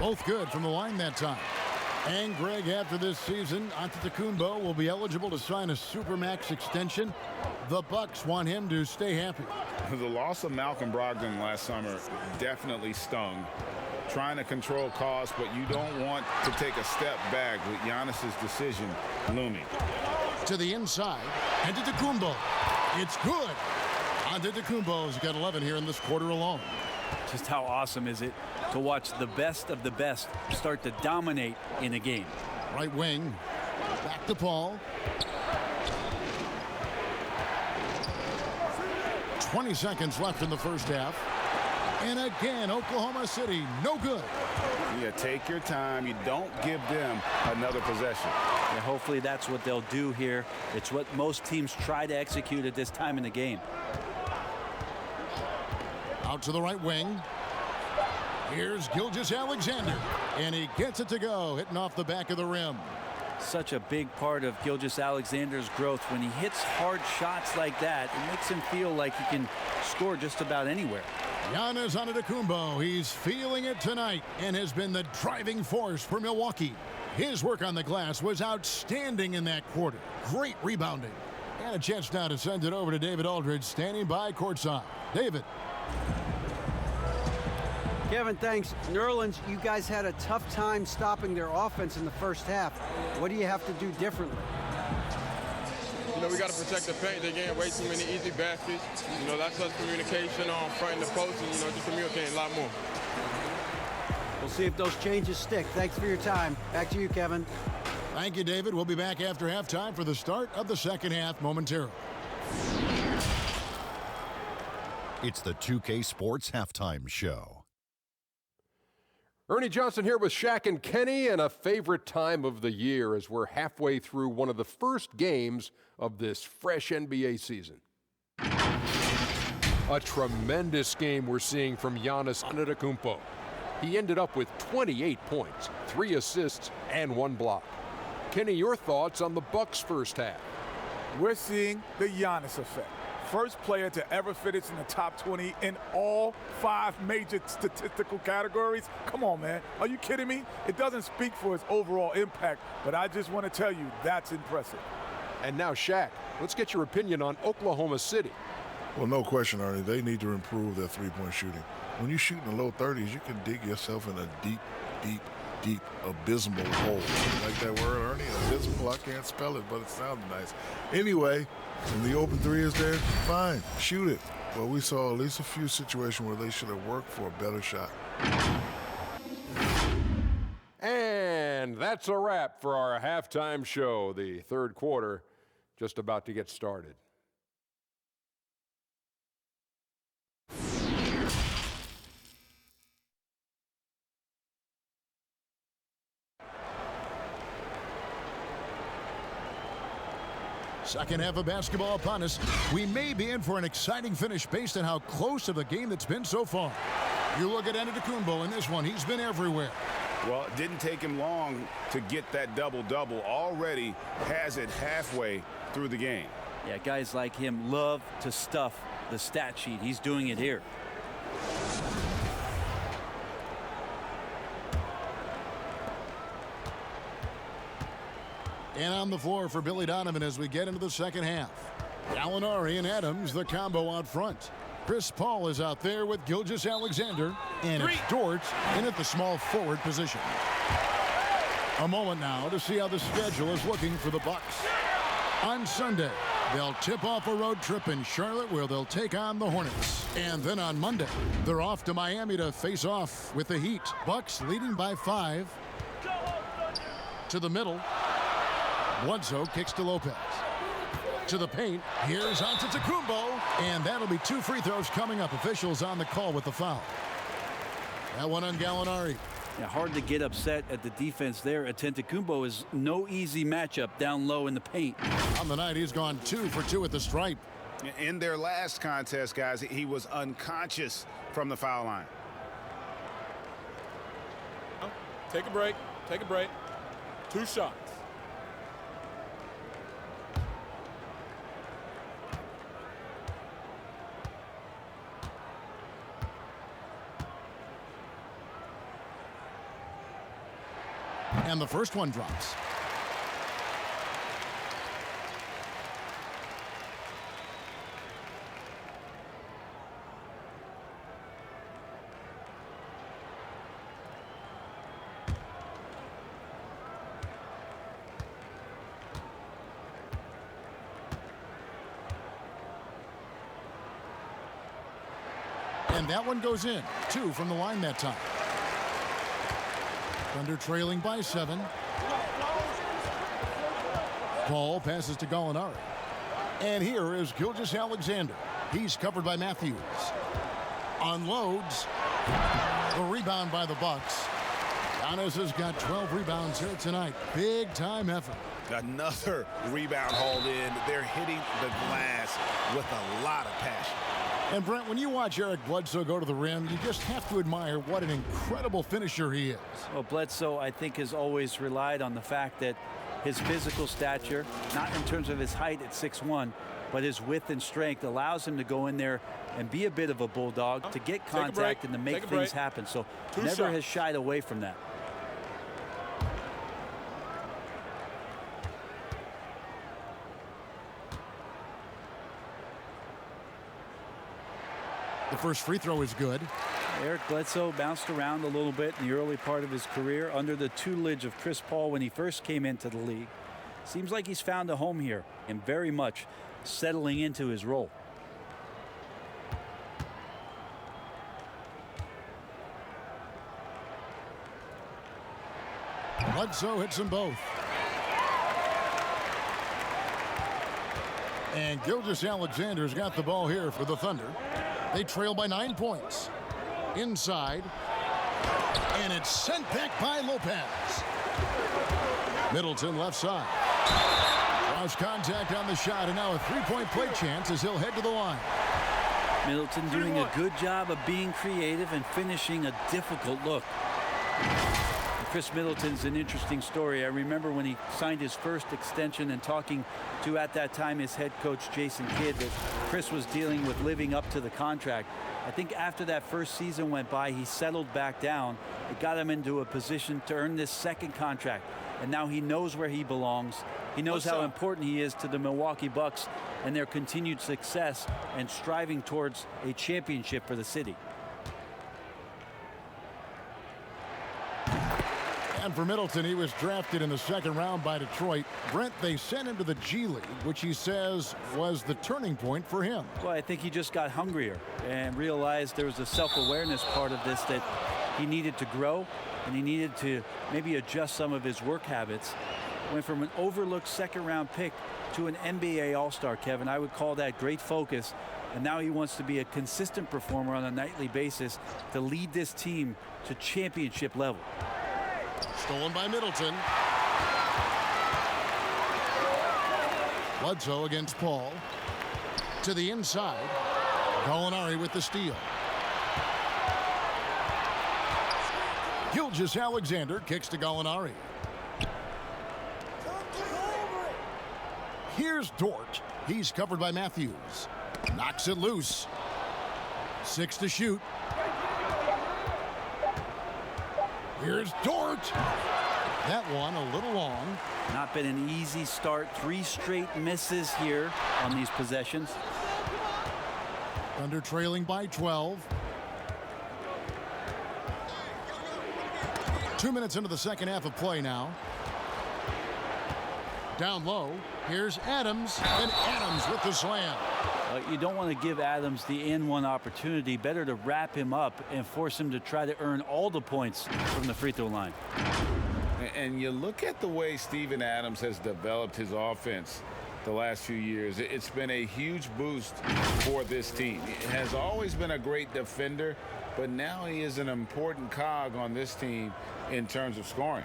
Both good from the line that time. And Greg, after this season, Antetokounmpo will be eligible to sign a Supermax extension. The Bucks want him to stay happy. The loss of Malcolm Brogdon last summer definitely stung. Trying to control costs, but you don't want to take a step back with Giannis's decision looming. To the inside, Antetokounmpo. It's good. Antetokounmpo's got 11 here in this quarter alone. Just how awesome is it to watch the best of the best start to dominate in a game. Right wing, back to Paul. 20 seconds left in the first half. And again, Oklahoma City, no good. Yeah, take your time. You don't give them another possession. And hopefully that's what they'll do here. It's what most teams try to execute at this time in the game. Out to the right wing. Here's Gilgeous-Alexander. And he gets it to go, hitting off the back of the rim. Such a big part of Gilgeous-Alexander's growth. When he hits hard shots like that, it makes him feel like he can score just about anywhere. Giannis Antetokounmpo, he's feeling it tonight and has been the driving force for Milwaukee. His work on the glass was outstanding in that quarter. Great rebounding. And a chance now to send it over to David Aldridge, standing by courtside. David. Kevin, thanks. New Orleans, you guys had a tough time stopping their offense in the first half. What do you have to do differently? You know, we got to protect the paint. They're getting way too many easy baskets. You know, that's us communication on front and the post, and, you know, just communicating a lot more. We'll see if those changes stick. Thanks for your time. Back to you, Kevin. Thank you, David. We'll be back after halftime for the start of the second half momentarily. It's the 2K Sports Halftime Show. Ernie Johnson here with Shaq and Kenny, and a favorite time of the year as we're halfway through one of the first games of this fresh NBA season. A tremendous game we're seeing from Giannis Antetokounmpo. He ended up with 28 points, 3 assists, and 1 block. Kenny, your thoughts on the Bucks' first half? We're seeing the Giannis effect. First player to ever finish in the top 20 in all 5 major statistical categories. Come on, man. Are you kidding me? It doesn't speak for his overall impact, but I just want to tell you that's impressive. And now, Shaq, let's get your opinion on Oklahoma City. Well, no question, Ernie. They need to improve their three-point shooting. When you shoot in the low 30s, you can dig yourself in a deep, abysmal hole. You like that word, Ernie? Abysmal? I can't spell it, but it sounds nice. Anyway, when the open three is there, fine, shoot it. Well, we saw at least a few situations where they should have worked for a better shot. And that's a wrap for our halftime show. The third quarter just about to get started. Second half of basketball upon us. We may be in for an exciting finish based on how close of a game that's been so far. You look at Antetokounmpo in this one. He's been everywhere. Well, it didn't take him long to get that double-double. Already has it halfway through the game. Yeah, guys like him love to stuff the stat sheet. He's doing it here. And on the floor for Billy Donovan as we get into the second half. Gallinari and Adams, the combo out front. Chris Paul is out there with Gilgeous-Alexander. And it's Dort in at the small forward position. A moment now to see how the schedule is looking for the Bucks. On Sunday, they'll tip off a road trip in Charlotte where they'll take on the Hornets. And then on Monday, they're off to Miami to face off with the Heat. Bucks leading by 5. To the middle. Bledsoe kicks to Lopez. To the paint. Here's Antetokounmpo. And that'll be 2 free throws coming up. Officials on the call with the foul. That one on Gallinari. Yeah, hard to get upset at the defense there. Antetokounmpo is no easy matchup down low in the paint. On the night, he's gone 2 for 2 at the stripe. In their last contest, guys, he was unconscious from the foul line. Take a break. Take a break. 2 shots. And the first one drops. And that one goes in. 2 from the line that time. Thunder trailing by 7. Paul passes to Gallinari. And here is Gilgeous-Alexander. He's covered by Matthews. Unloads. The rebound by the Bucks. Giannis has got 12 rebounds here tonight. Big time effort. Another rebound hauled in. They're hitting the glass with a lot of passion. And Brent, when you watch Eric Bledsoe go to the rim, you just have to admire what an incredible finisher he is. Well, Bledsoe, I think, has always relied on the fact that his physical stature, not in terms of his height at 6'1", but his width and strength allows him to go in there and be a bit of a bulldog, to get contact and to make things happen. So never has shied away from that. The first free throw is good. Eric Bledsoe bounced around a little bit in the early part of his career under the tutelage of Chris Paul when he first came into the league. Seems like he's found a home here and very much settling into his role. Bledsoe hits them both. And Gilgeous-Alexander's got the ball here for the Thunder. They trail by 9 points. Inside. And it's sent back by Lopez. Middleton left side. Draws contact on the shot, and now a three-point play chance as he'll head to the line. Middleton doing a good job of being creative and finishing a difficult look. Chris Middleton's an interesting story. I remember when he signed his first extension and talking to, at that time, his head coach, Jason Kidd, that Chris was dealing with living up to the contract. I think after that first season went by, he settled back down. It got him into a position to earn this second contract. And now he knows where he belongs. He knows how important he is to the Milwaukee Bucks and their continued success and striving towards a championship for the city. And for Middleton, he was drafted in the second round by Detroit. Brent, they sent him to the G League, which he says was the turning point for him. Well, I think he just got hungrier and realized there was a self-awareness part of this, that he needed to grow and he needed to maybe adjust some of his work habits. Went from an overlooked second-round pick to an NBA All-Star, Kevin. I would call that great focus. And now he wants to be a consistent performer on a nightly basis to lead this team to championship level. Stolen by Middleton. Bledsoe against Paul. To the inside. Gallinari with the steal. Gilgeous-Alexander kicks to Gallinari. Here's Dort. He's covered by Matthews. Knocks it loose. 6 to shoot. Here's Dort. That one a little long. Not been an easy start. 3 straight misses here on these possessions. Thunder trailing by 12. 2 minutes into the second half of play now. Down low. Here's Adams. And Adams with the slam. You don't want to give Adams the N1 opportunity. Better to wrap him up and force him to try to earn all the points from the free throw line. And you look at the way Steven Adams has developed his offense. the last few years. It's been a huge boost for this team. He has always been a great defender, but now he is an important cog on this team in terms of scoring.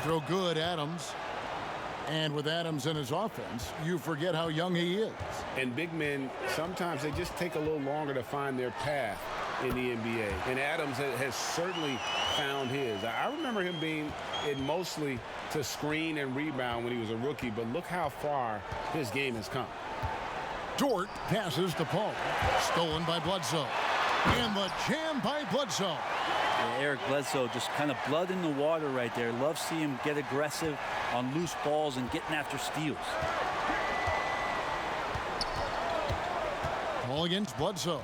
Throw good, Adams. And with Adams in his offense, you forget how young he is. And big men, sometimes they just take a little longer to find their path in the NBA. And Adams has certainly found his. I remember him being in mostly to screen and rebound when he was a rookie, but look how far his game has come. Dort passes to Paul. Stolen by Bledsoe. And the jam by Bledsoe. Yeah, Eric Bledsoe, just kind of blood in the water right there. Love seeing him get aggressive on loose balls and getting after steals. Ball against Bledsoe.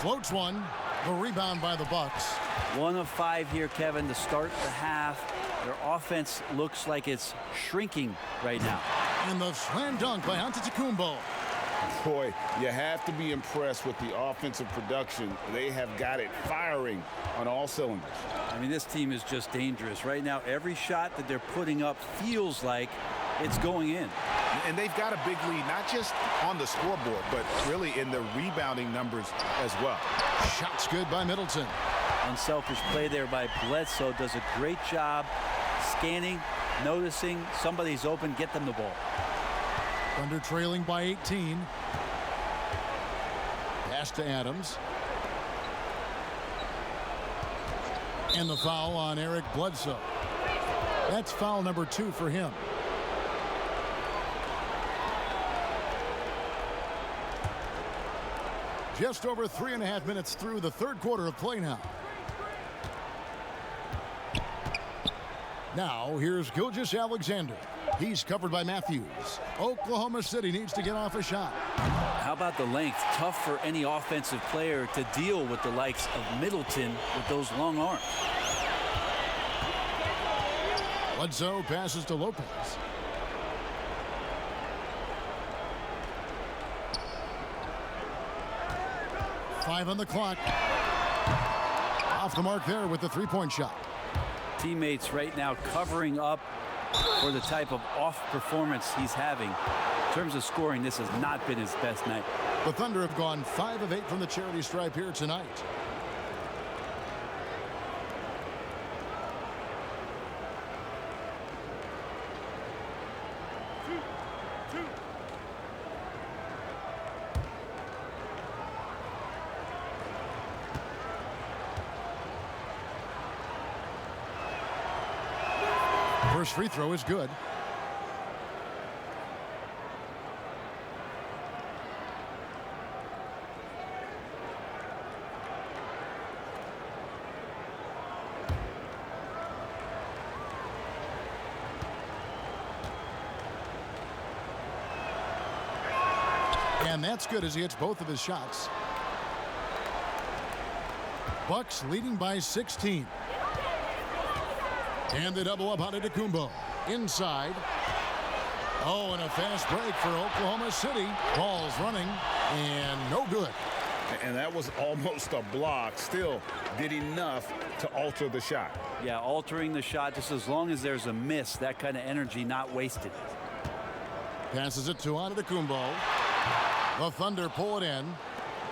Floats one. The rebound by the Bucks. 1 of 5 here, Kevin, to start the half. Their offense looks like it's shrinking right now. And the slam dunk by Antetokounmpo. Boy, you have to be impressed with the offensive production. They have got it firing on all cylinders. I mean, this team is just dangerous. Right now, every shot that they're putting up feels like it's going in. And they've got a big lead, not just on the scoreboard, but really in the rebounding numbers as well. Shots good by Middleton. Unselfish play there by Bledsoe. Does a great job scanning, noticing somebody's open, get them the ball. Thunder trailing by 18. Pass to Adams. And the foul on Eric Bledsoe. That's foul number 2 for him. Just over 3.5 minutes through the third quarter of play now. Now, here's Gilgeous-Alexander. He's covered by Matthews. Oklahoma City needs to get off a shot. How about the length? Tough for any offensive player to deal with the likes of Middleton with those long arms. Bledsoe passes to Lopez. Five on the clock. Off the mark there with the three-point shot. Teammates right now covering up for the type of off performance he's having. In terms of scoring, this has not been his best night. The Thunder have gone 5 of 8 from the charity stripe here tonight. First free throw is good. And that's good as he hits both of his shots. Bucks leading by 16. And the double up on Antetokounmpo. Inside. Oh, and a fast break for Oklahoma City. Ball's running, and no good. And that was almost a block. Still did enough to alter the shot. Yeah, altering the shot just as long as there's a miss. That kind of energy not wasted. Passes it to Antetokounmpo. The Thunder pull it in.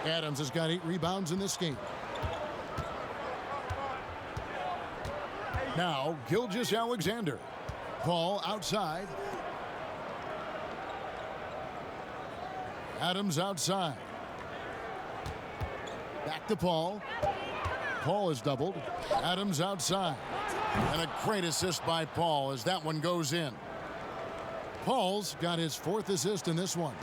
Adams has got 8 rebounds in this game. Now, Gilgeous-Alexander. Paul outside. Adams outside. Back to Paul. Paul is doubled. Adams outside. And a great assist by Paul as that one goes in. Paul's got his 4th assist in this one.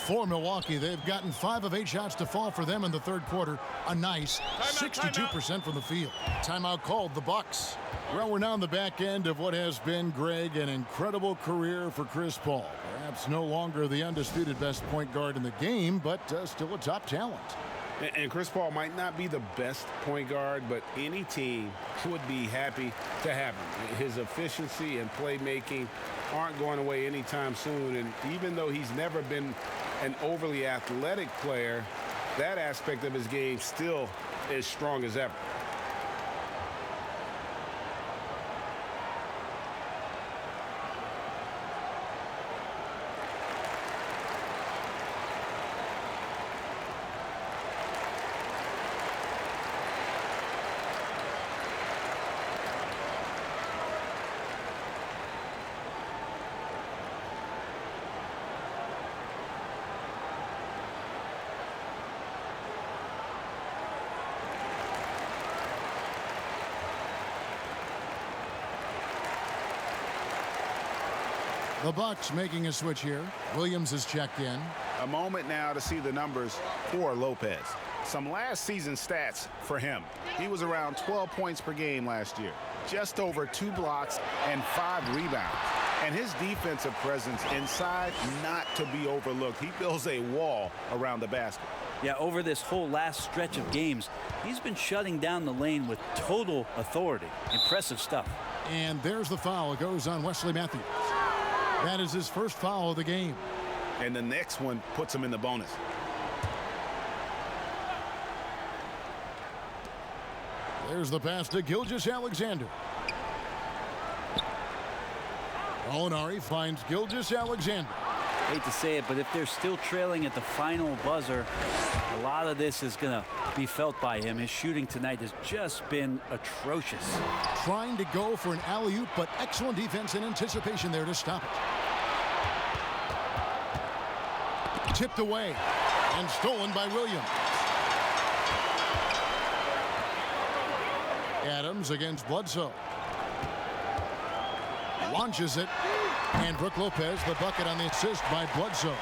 For Milwaukee, they've gotten 5 of 8 shots to fall for them in the third quarter. A nice 62% from the field. Timeout called, the Bucks. Well, we're now on the back end of what has been, Greg, an incredible career for Chris Paul. Perhaps no longer the undisputed best point guard in the game, but still a top talent. And Chris Paul might not be the best point guard, but any team would be happy to have him. His efficiency and playmaking aren't going away anytime soon. And even though he's never been an overly athletic player, that aspect of his game still is strong as ever. The Bucks making a switch here. Williams is checked in. A moment now to see the numbers for Lopez. Some last season stats for him. He was around 12 points per game last year. Just over 2 blocks and 5 rebounds. And his defensive presence inside, not to be overlooked. He builds a wall around the basket. Yeah, over this whole last stretch of games, he's been shutting down the lane with total authority. Impressive stuff. And there's the foul. It goes on Wesley Matthews. That is his first foul of the game. And the next one puts him in the bonus. There's the pass to Gilgeous-Alexander. Gallinari finds Gilgeous-Alexander. Hate to say it, but if they're still trailing at the final buzzer, a lot of this is going to be felt by him. His shooting tonight has just been atrocious. Trying to go for an alley-oop, but excellent defense and anticipation there to stop it. Tipped away and stolen by Williams. Adams against Bledsoe. Launches it. And Brook Lopez, the bucket on the assist by Bledsoe.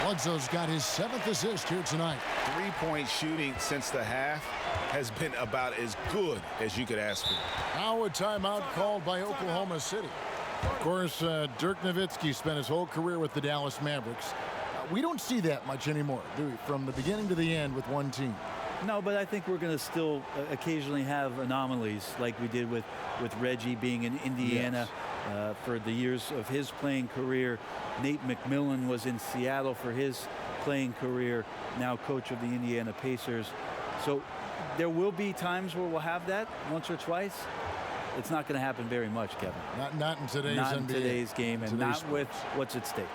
Bledsoe's got his 7th assist here tonight. 3-point shooting since the half has been about as good as you could ask for. Now a timeout called by Oklahoma City. Of course, Dirk Nowitzki spent his whole career with the Dallas Mavericks. We don't see that much anymore, do we? From the beginning to the end with one team. No, but I think we're going to still occasionally have anomalies like we did with Reggie being in Indiana. Yes. For the years of his playing career. Nate McMillan was in Seattle for his playing career, now coach of the Indiana Pacers. So there will be times where we'll have that once or twice. It's not going to happen very much, Kevin. Not in today's not NBA. in today's game, and today's not with what's at stake.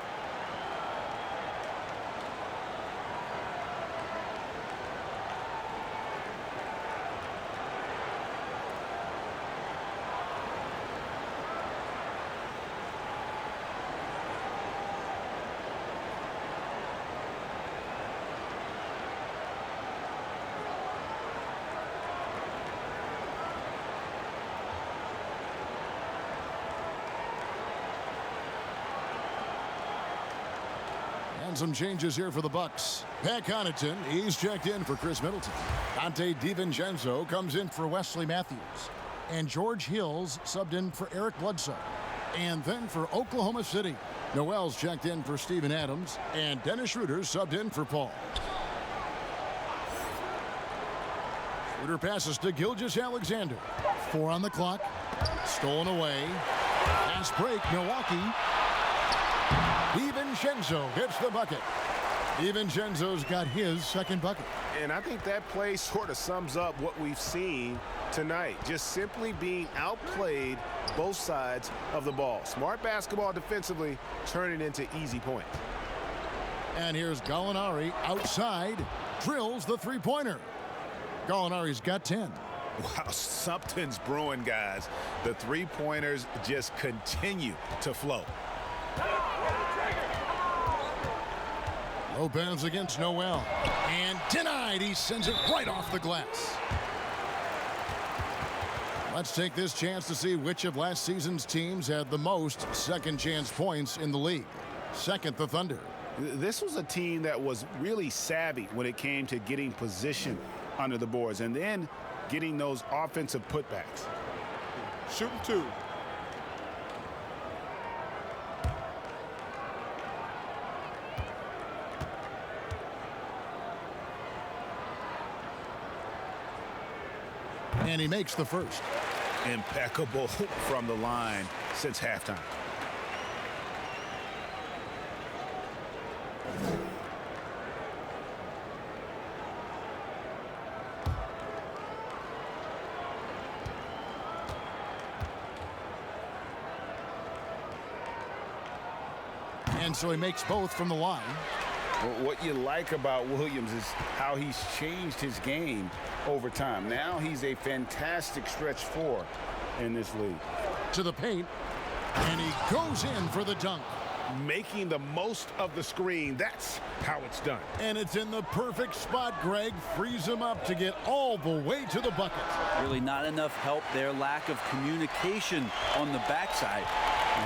And some changes here for the Bucks. Pat Connaughton, he's checked in for Chris Middleton. Dante DiVincenzo comes in for Wesley Matthews. And George Hills subbed in for Eric Bledsoe. And then for Oklahoma City, Noel's checked in for Steven Adams. And Dennis Schroeder subbed in for Paul. Schroeder passes to Gilgeous-Alexander. 4 on the clock. Stolen away. Pass break, Milwaukee. DiVincenzo gets the bucket. DiVincenzo's got his 2nd bucket. And I think that play sort of sums up what we've seen tonight. Just simply being outplayed both sides of the ball. Smart basketball defensively, turning into easy points. And here's Gallinari outside. Drills the 3-pointer. Gallinari's got 10. Wow, something's brewing, guys. The 3-pointers just continue to flow. Lopez against Noel. And denied. He sends it right off the glass. Let's take this chance to see which of last season's teams had the most second chance points in the league. Second, the Thunder. This was a team that was really savvy when it came to getting position under the boards and then getting those offensive putbacks. Shooting 2. And he makes the first. Impeccable from the line since halftime. And so he makes both from the line. Well, what you like about Williams is how he's changed his game over time. Now he's a fantastic stretch four in this league. To the paint, and he goes in for the dunk. Making the most of the screen. That's how it's done. And it's in the perfect spot. Greg frees him up to get all the way to the bucket. Really not enough help there. Lack of communication on the backside.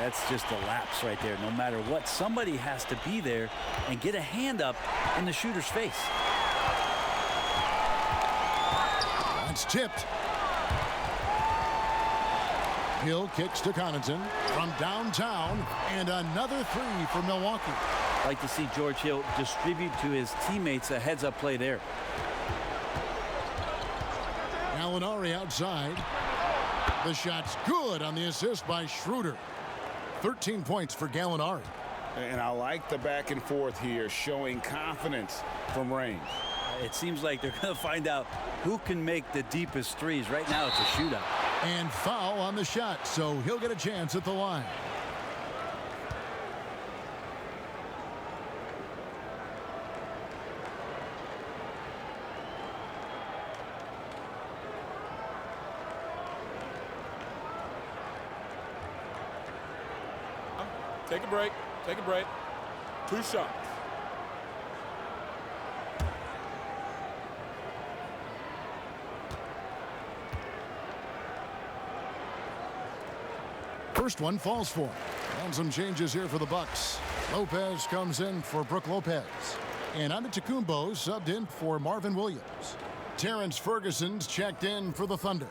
That's just a lapse right there. No matter what, somebody has to be there and get a hand up in the shooter's face. That's tipped. Hill kicks to Connaughton from downtown, and another three for Milwaukee. Like to see George Hill distribute to his teammates a heads-up play there. Gallinari outside. The shot's good on the assist by Schroeder. 13 points for Gallinari. And I like the back and forth here, showing confidence from range. It seems like they're going to find out who can make the deepest threes. Right now it's a shootout. And foul on the shot, so he'll get a chance at the line. Take a break. Take a break. 2 shots. First one falls for him. And some changes here for the Bucks. Lopez comes in for Brook Lopez. And Antetokounmpo subbed in for Marvin Williams. Terrence Ferguson's checked in for the Thunder.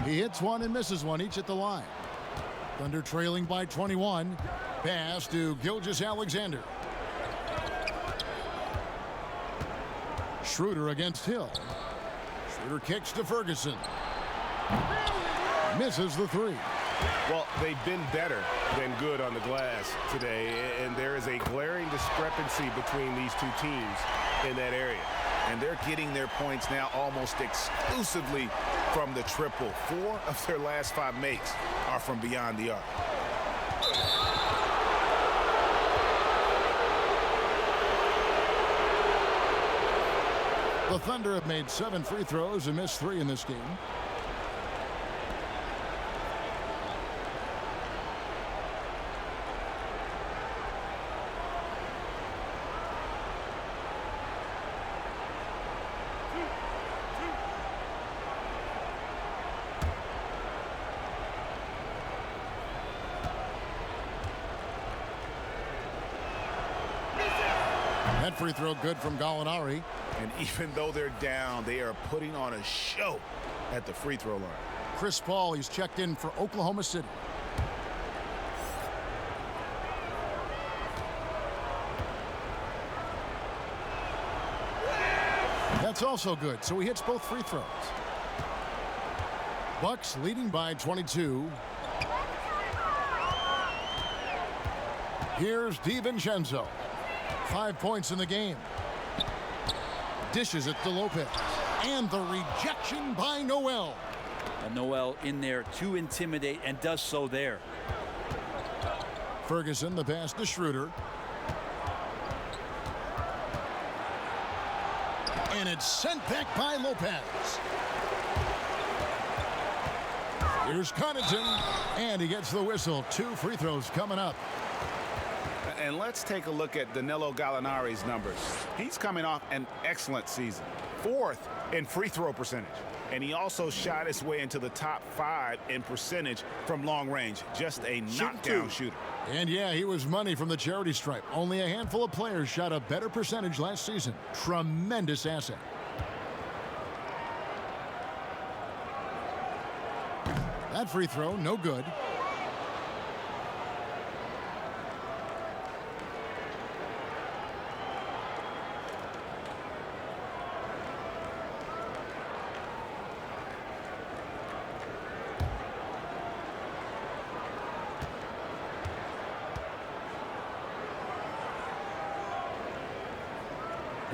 He hits one and misses one, each at the line. Thunder trailing by 21. Pass to Gilgeous-Alexander. Schroeder against Hill. Schroeder kicks to Ferguson. Misses the three. Well, they've been better than good on the glass today, and there is a glaring discrepancy between these two teams in that area. And they're getting their points now almost exclusively from the triple. 4 of their last 5 makes are from beyond the arc. The Thunder have made 7 free throws and missed 3 in this game. That free throw good from Gallinari. And even though they're down, they are putting on a show at the free throw line. Chris Paul, he's checked in for Oklahoma City. That's also good, so he hits both free throws. Bucks leading by 22. Here's DiVincenzo. 5 points in the game. Dishes it to Lopez. And the rejection by Noel. And Noel in there to intimidate, and does so there. Ferguson, the pass to Schroeder. And it's sent back by Lopez. Here's Connaughton, and he gets the whistle. 2 free throws coming up. And let's take a look at Danilo Gallinari's numbers. He's coming off an excellent season. 4th in free throw percentage. And he also shot his way into the top 5 in percentage from long range. Just a knockdown shooter. And yeah, he was money from the charity stripe. Only a handful of players shot a better percentage last season. Tremendous asset. That free throw, no good.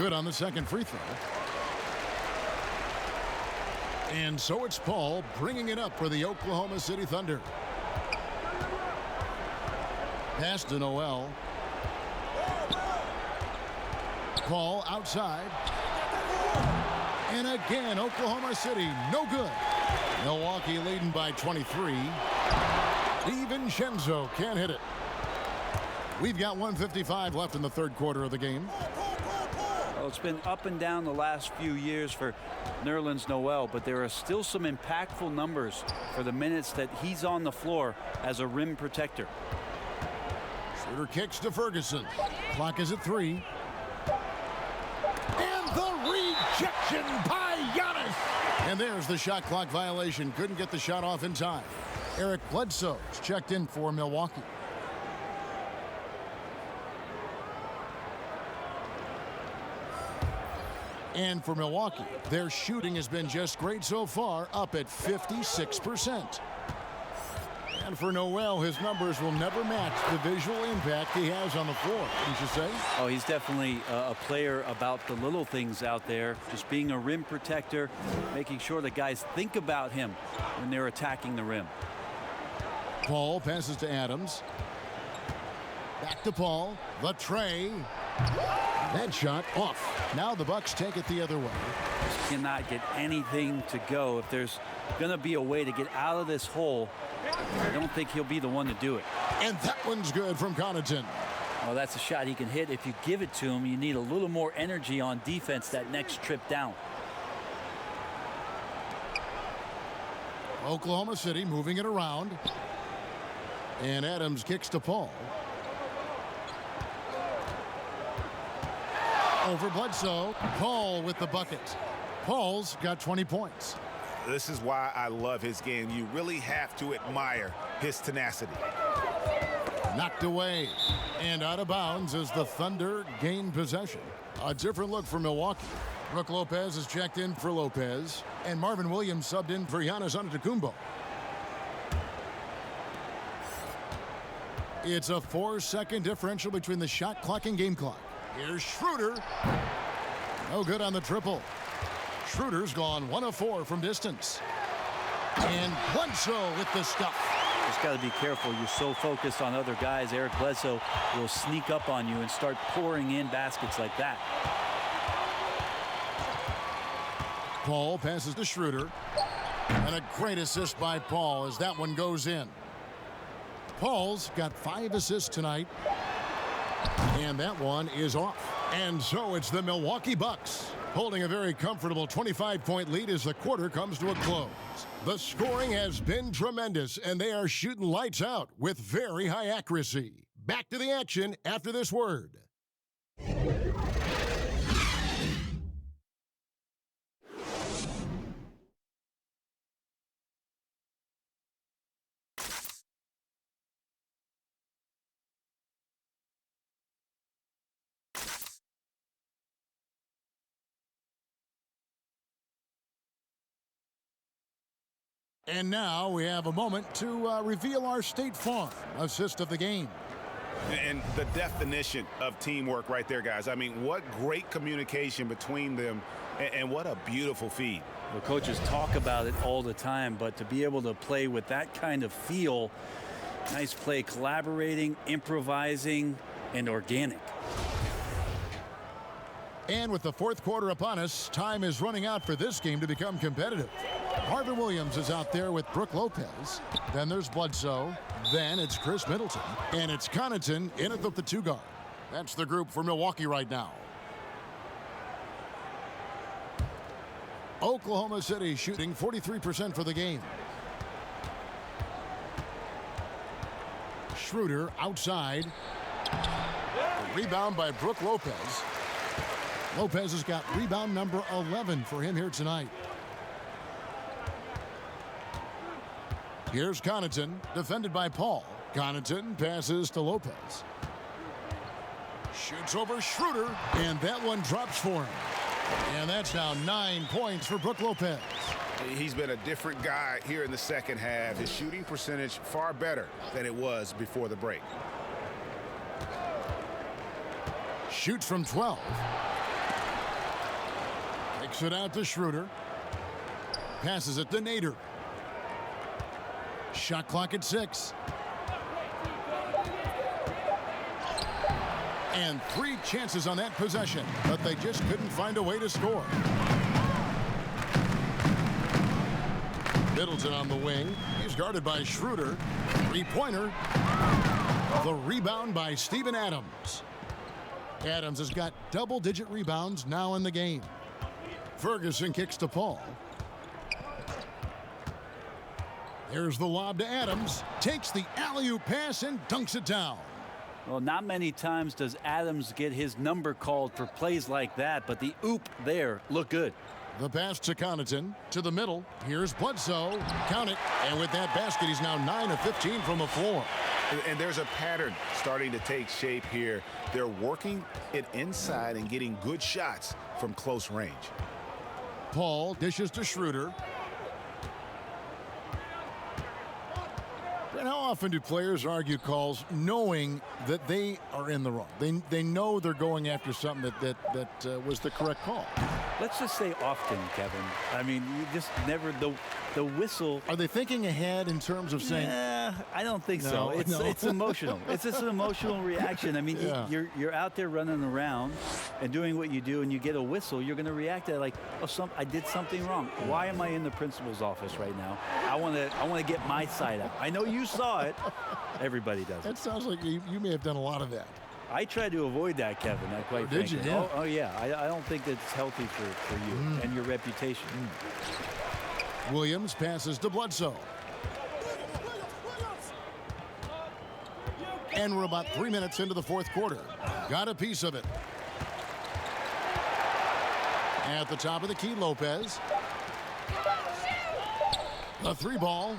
Good on the second free throw. And so it's Paul bringing it up for the Oklahoma City Thunder. Pass to Noel. Paul outside. And again, Oklahoma City, no good. Milwaukee leading by 23. DiVincenzo can't hit it. We've got 1:55 left in the third quarter of the game. Well, it's been up and down the last few years for Nerlens Noel, but there are still some impactful numbers for the minutes that he's on the floor as a rim protector. Schroeder kicks to Ferguson. Clock is at 3. And the rejection by Giannis. And there's the shot clock violation. Couldn't get the shot off in time. Eric Bledsoe's checked in for Milwaukee. And for Milwaukee, their shooting has been just great so far, up at 56%. And for Noel, his numbers will never match the visual impact he has on the floor, wouldn't you say? Oh, he's definitely a player about the little things out there, just being a rim protector, making sure that guys think about him when they're attacking the rim. Paul passes to Adams. Back to Paul. The tray. That shot off. Now the Bucks take it the other way. Just cannot get anything to go. If there's going to be a way to get out of this hole, I don't think he'll be the one to do it. And that one's good from Connaughton. Well, that's a shot he can hit. If you give it to him, you need a little more energy on defense that next trip down. Oklahoma City moving it around. And Adams kicks to Paul. Over Bledsoe. Paul with the bucket. Paul's got 20 points. This is why I love his game. You really have to admire his tenacity. Knocked away and out of bounds as the Thunder gain possession. A different look for Milwaukee. Brook Lopez is checked in for Lopez, and Marvin Williams subbed in for Giannis Antetokounmpo. It's a 4-second differential between the shot clock and game clock. Here's Schroeder. No good on the triple. Schroeder's gone 1 of 4 from distance. And Bledsoe with the stuff. Just got to be careful. You're so focused on other guys. Eric Bledsoe will sneak up on you and start pouring in baskets like that. Paul passes to Schroeder. And a great assist by Paul as that one goes in. Paul's got 5 assists tonight. And that one is off. And so it's the Milwaukee Bucks holding a very comfortable 25-point lead as the quarter comes to a close. The scoring has been tremendous, and they are shooting lights out with very high accuracy. Back to the action after this word. And now we have a moment to reveal our State Farm assist of the game. And the definition of teamwork right there, guys. I mean, what great communication between them, and what a beautiful feed. The coaches talk about it all the time, but to be able to play with that kind of feel, nice play, collaborating, improvising, and organic. And with the fourth quarter upon us, time is running out for this game to become competitive. Marvin Williams is out there with Brook Lopez. Then there's Bledsoe. Then it's Chris Middleton. And it's Connaughton in at the 2 guard. That's the group for Milwaukee right now. Oklahoma City shooting 43% for the game. Schroeder outside. The rebound by Brook Lopez. Lopez has got rebound number 11 for him here tonight. Here's Connaughton, defended by Paul. Connaughton passes to Lopez. Shoots over Schroeder, and that one drops for him. And that's now 9 points for Brook Lopez. He's been a different guy here in the second half. His shooting percentage far better than it was before the break. Shoots from 12. Kicks it out to Schroeder. Passes it to Nader. Shot clock at 6. And 3 chances on that possession, but they just couldn't find a way to score. Middleton on the wing. He's guarded by Schroeder. 3-pointer. The rebound by Steven Adams. Adams has got double-digit rebounds now in the game. Ferguson kicks to Paul. Here's the lob to Adams. Takes the alley-oop pass and dunks it down. Well, not many times does Adams get his number called for plays like that, but the oop there looked good. The pass to Connaughton to the middle. Here's Bledsoe. Count it. And with that basket, he's now 9 of 15 from the floor. And there's a pattern starting to take shape here. They're working it inside and getting good shots from close range. Paul dishes to Schroeder. And how often do players argue calls knowing that they are in the wrong? They know they're going after something that was the correct call. Let's just say often, Kevin. I mean, you just never the whistle. Are they thinking ahead in terms of saying? I don't think so. It's emotional. It's just an emotional reaction. I mean, you're out there running around and doing what you do, and you get a whistle. You're going to react to it like, oh, I did something wrong. Why am I in the principal's office right now? I want to get my side out. I know you saw it. Everybody does. That sounds like you may have done a lot of that. I tried to avoid that, Kevin. Quite frankly. Did you? Yeah. Oh yeah. I don't think that's healthy for you and your reputation. Williams passes to Bledsoe. And we're about 3 minutes into the fourth quarter. Got a piece of it. At the top of the key, Lopez. The 3-ball.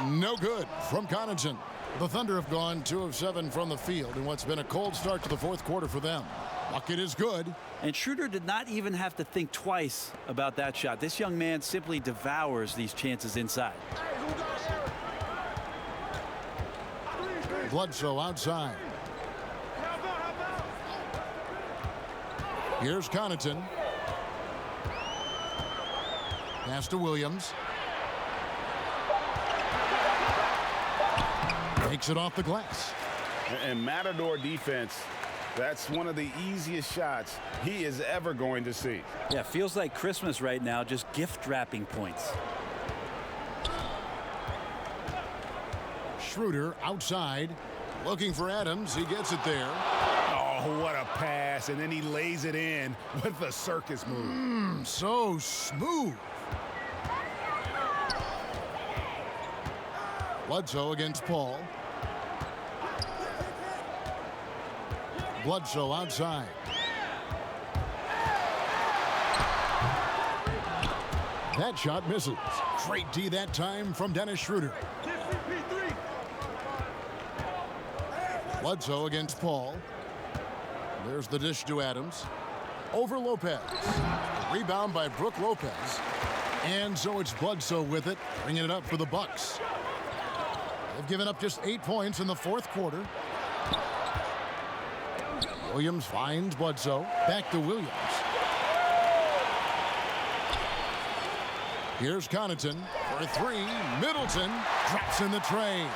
No good from Connaughton. The Thunder have gone 2 of 7 from the field in what's been a cold start to the fourth quarter for them. Bucket is good. And Schroeder did not even have to think twice about that shot. This young man simply devours these chances inside. Bledsoe outside. Here's Connaughton. Pass to Williams. Takes it off the glass. And Matador defense, that's one of the easiest shots he is ever going to see. Yeah, feels like Christmas right now, just gift wrapping points. Schroeder outside, looking for Adams. He gets it there. Oh, what a pass. And then he lays it in with a circus move. So smooth. Bledsoe against Paul. Bledsoe outside. That shot misses. Great D that time from Dennis Schroeder. Bledsoe against Paul. There's the dish to Adams. Over Lopez. Rebound by Brook Lopez. And so it's Bledsoe with it, bringing it up for the Bucks. They've given up just 8 points in the fourth quarter. Williams finds Bledsoe. Back to Williams. Here's Connaughton for 3. Middleton drops in the tray.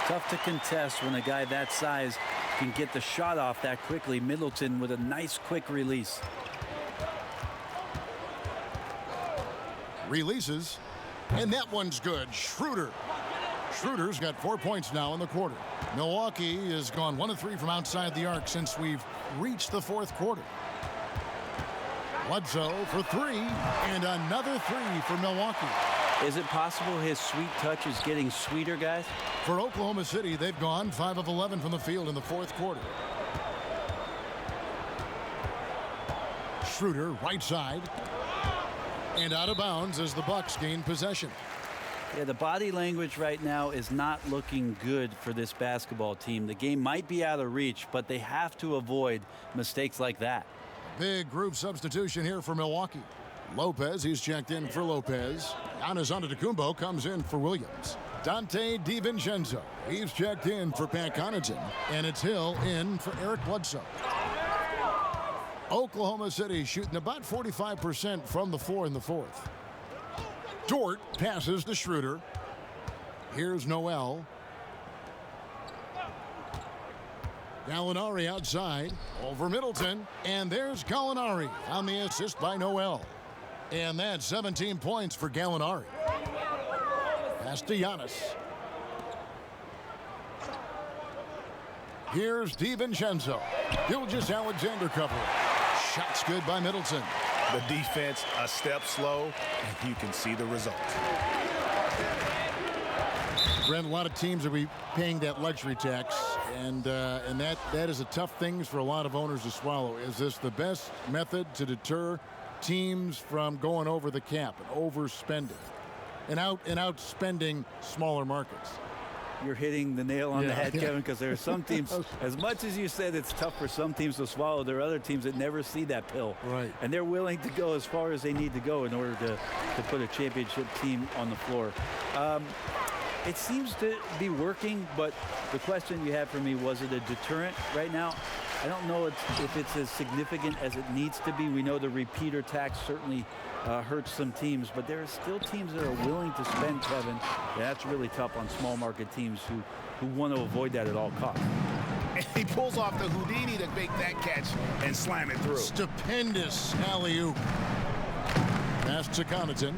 Tough to contest when a guy that size can get the shot off that quickly. Middleton with a nice quick release. Releases. And that one's good. Schroeder. Schroeder's got 4 points now in the quarter. Milwaukee has gone 1 of 3 from outside the arc since we've reached the fourth quarter. Bledsoe for 3, and another 3 for Milwaukee. Is it possible his sweet touch is getting sweeter, guys? For Oklahoma City, they've gone 5 of 11 from the field in the fourth quarter. Schroeder right side. And out of bounds as the Bucks gain possession. Yeah, the body language right now is not looking good for this basketball team. The game might be out of reach, but they have to avoid mistakes like that. Big group substitution here for Milwaukee. Lopez, he's checked in for Lopez. Giannis Antetokounmpo comes in for Williams. Dante DiVincenzo, he's checked in for Pat Connaughton. And it's Hill in for Eric Bledsoe. Oklahoma City shooting about 45% from the floor in the fourth. Dort passes to Schroeder. Here's Noel. Gallinari outside over Middleton. And there's Gallinari on the assist by Noel. And that's 17 points for Gallinari. Pass to Giannis. Here's DiVincenzo. Gilgeous-Alexander cover. Shots good by Middleton. The defense a step slow, and you can see the result. Brent, a lot of teams will be paying that luxury tax, and that is a tough thing for a lot of owners to swallow. Is this the best method to deter teams from going over the cap and overspending and outspending smaller markets? You're hitting the nail on the head, Kevin, because there are some teams, as much as you said it's tough for some teams to swallow, there are other teams that never see that pill. Right. And they're willing to go as far as they need to go in order to put a championship team on the floor. It seems to be working, but the question you have for me, was it a deterrent right now? I don't know if it's as significant as it needs to be. We know the repeater tax certainly hurts some teams, but there are still teams that are willing to spend, Kevin. That's really tough on small market teams who want to avoid that at all costs. And he pulls off the Houdini to make that catch and slam it through. Stupendous alley-oop. Pass to Connaughton.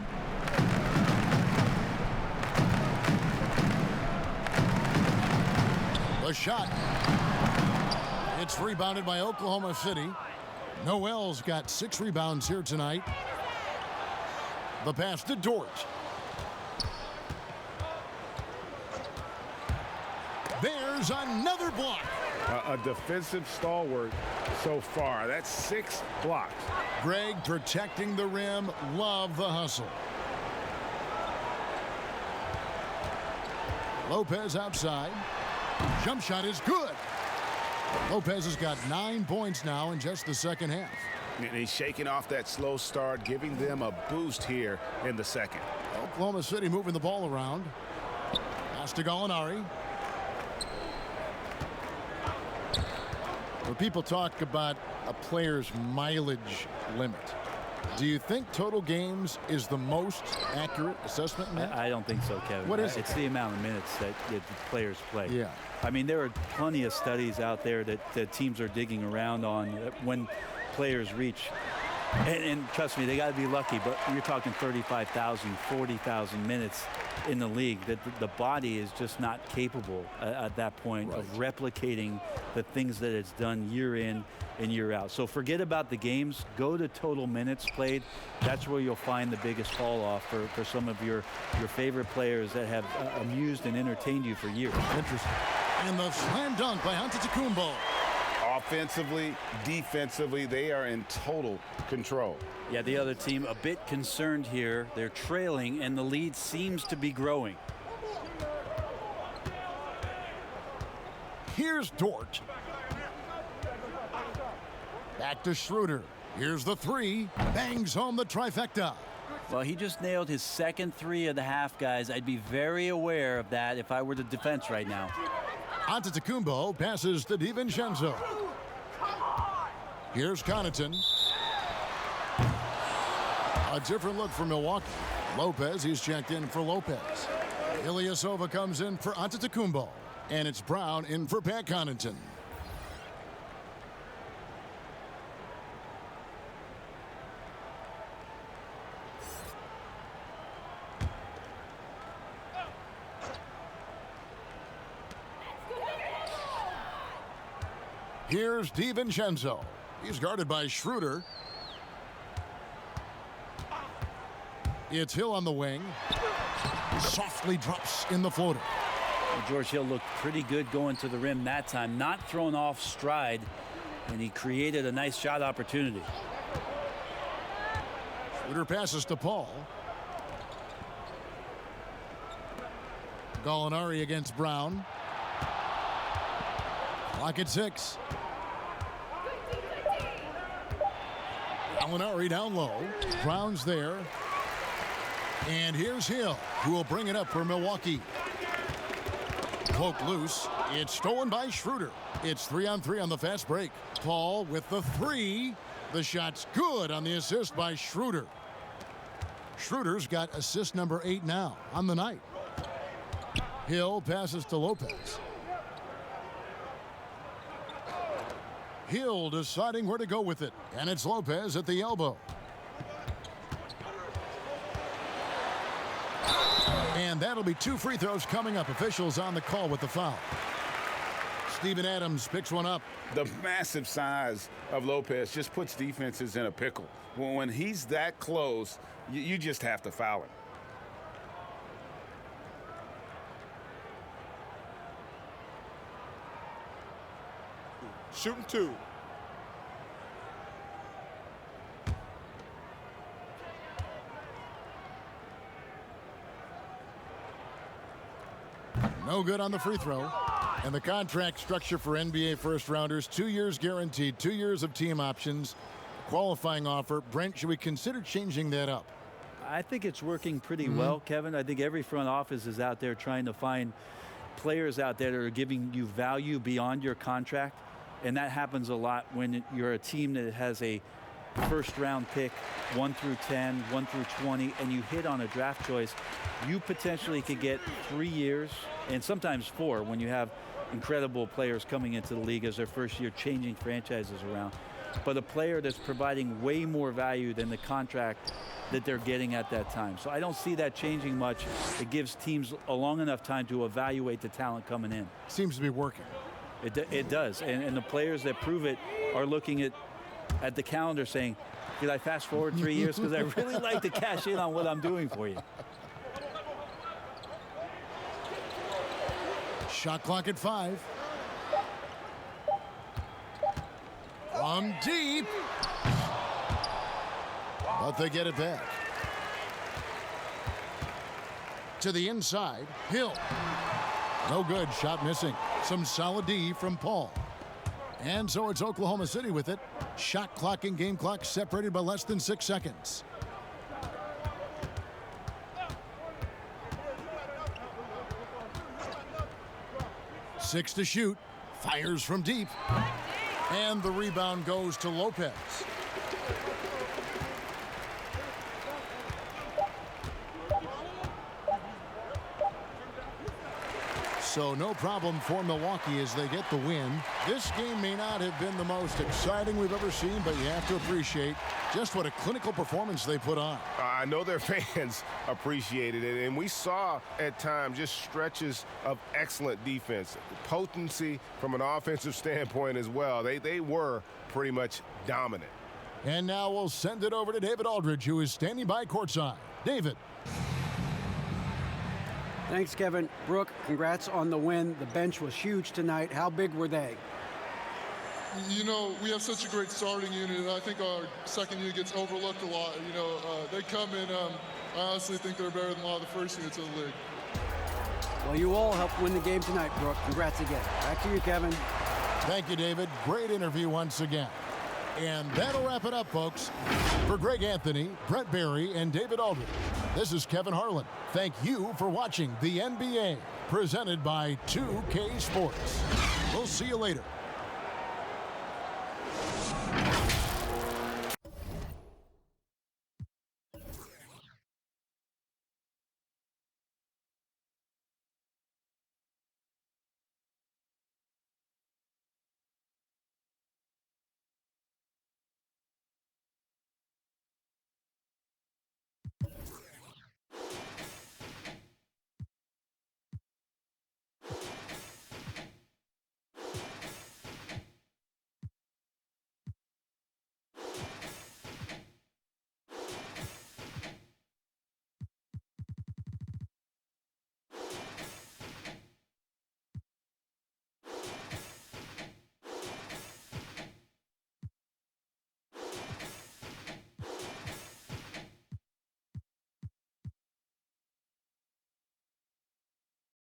The shot. It's rebounded by Oklahoma City. Noel's got 6 rebounds here tonight. The pass to Dort. There's another block. A defensive stalwart so far. That's 6 blocks. Greg protecting the rim. Love the hustle. Lopez outside. Jump shot is good. Lopez has got 9 points now in just the second half. And he's shaking off that slow start, giving them a boost here in the second. Oklahoma City moving the ball around. Pass to Gallinari. When people talk about a player's mileage limit, do you think total games is the most accurate assessment in that? I don't think so, Kevin. What is it? It's the amount of minutes that the players play. Yeah. I mean, there are plenty of studies out there that teams are digging around on when players reach. And trust me, they got to be lucky, but you're talking 35,000, 40,000 minutes in the league. That the body is just not capable at that point of replicating the things that it's done year in and year out. So forget about the games. Go to total minutes played. That's where you'll find the biggest fall off for some of your favorite players that have amused and entertained you for years. Interesting. And the slam dunk by Antetokounmpo. Offensively, defensively, they are in total control. Yeah, the other team a bit concerned here. They're trailing, and the lead seems to be growing. Here's Dort. Back to Schroeder. Here's the 3. Bangs home the trifecta. Well, he just nailed his second 3 of the half, guys. I'd be very aware of that if I were the defense right now. Antetokounmpo passes to DiVincenzo. Here's Connaughton. A different look for Milwaukee. Lopez, he's checked in for Lopez. Ilyasova comes in for Antetokounmpo. And it's Brown in for Pat Connaughton. Here's DiVincenzo. He's guarded by Schroeder. It's Hill on the wing. Softly drops in the floater. Well, George Hill looked pretty good going to the rim that time. Not thrown off stride. And he created a nice shot opportunity. Schroeder passes to Paul. Gallinari against Brown. Clock at 6. Gallinari down low. Brown's there. And here's Hill, who will bring it up for Milwaukee. Poke loose. It's stolen by Schroeder. It's 3-on-3 on the fast break. Paul with the 3. The shot's good on the assist by Schroeder. Schroeder's got assist number 8 now on the night. Hill passes to Lopez. Hill deciding where to go with it, and it's Lopez at the elbow. And that'll be 2 free throws coming up. Officials on the call with the foul. Steven Adams picks one up. The massive size of Lopez just puts defenses in a pickle. When he's that close, you just have to foul him. Shooting 2. No good on the free throw. And the contract structure for NBA first-rounders, 2 years guaranteed, 2 years of team options, qualifying offer. Brent, should we consider changing that up? I think it's working pretty well, Kevin. I think every front office is out there trying to find players out there that are giving you value beyond your contract. And that happens a lot when you're a team that has a first-round pick, 1 through 10, 1 through 20, and you hit on a draft choice. You potentially could get 3 years and sometimes 4 when you have incredible players coming into the league as their first year, changing franchises around. But a player that's providing way more value than the contract that they're getting at that time. So I don't see that changing much. It gives teams a long enough time to evaluate the talent coming in. Seems to be working. It does. And the players that prove it are looking at the calendar saying, did I fast forward 3 years? Because I really like to cash in on what I'm doing for you. Shot clock at 5. From deep. But they get it back. To the inside. Hill. No good. Shot missing. Some solid D from Paul. And so it's Oklahoma City with it. Shot clock and game clock separated by less than 6 seconds. Six to shoot. Fires from deep. And the rebound goes to Lopez. So no problem for Milwaukee as they get the win. This game may not have been the most exciting we've ever seen, but you have to appreciate just what a clinical performance they put on. I know their fans appreciated it, and we saw at times just stretches of excellent defense. Potency from an offensive standpoint as well. They were pretty much dominant. And now we'll send it over to David Aldridge, who is standing by courtside. David. Thanks, Kevin. Brooke, congrats on the win. The bench was huge tonight. How big were they? You know, we have such a great starting unit. I think our second unit gets overlooked a lot. You know, they come in, I honestly think they're better than a lot of the first units of the league. Well, you all helped win the game tonight, Brooke. Congrats again. Back to you, Kevin. Thank you, David. Great interview once again. And that'll wrap it up, folks. For Greg Anthony, Brett Barry, and David Aldridge, this is Kevin Harlan. Thank you for watching the NBA, presented by 2K Sports. We'll see you later.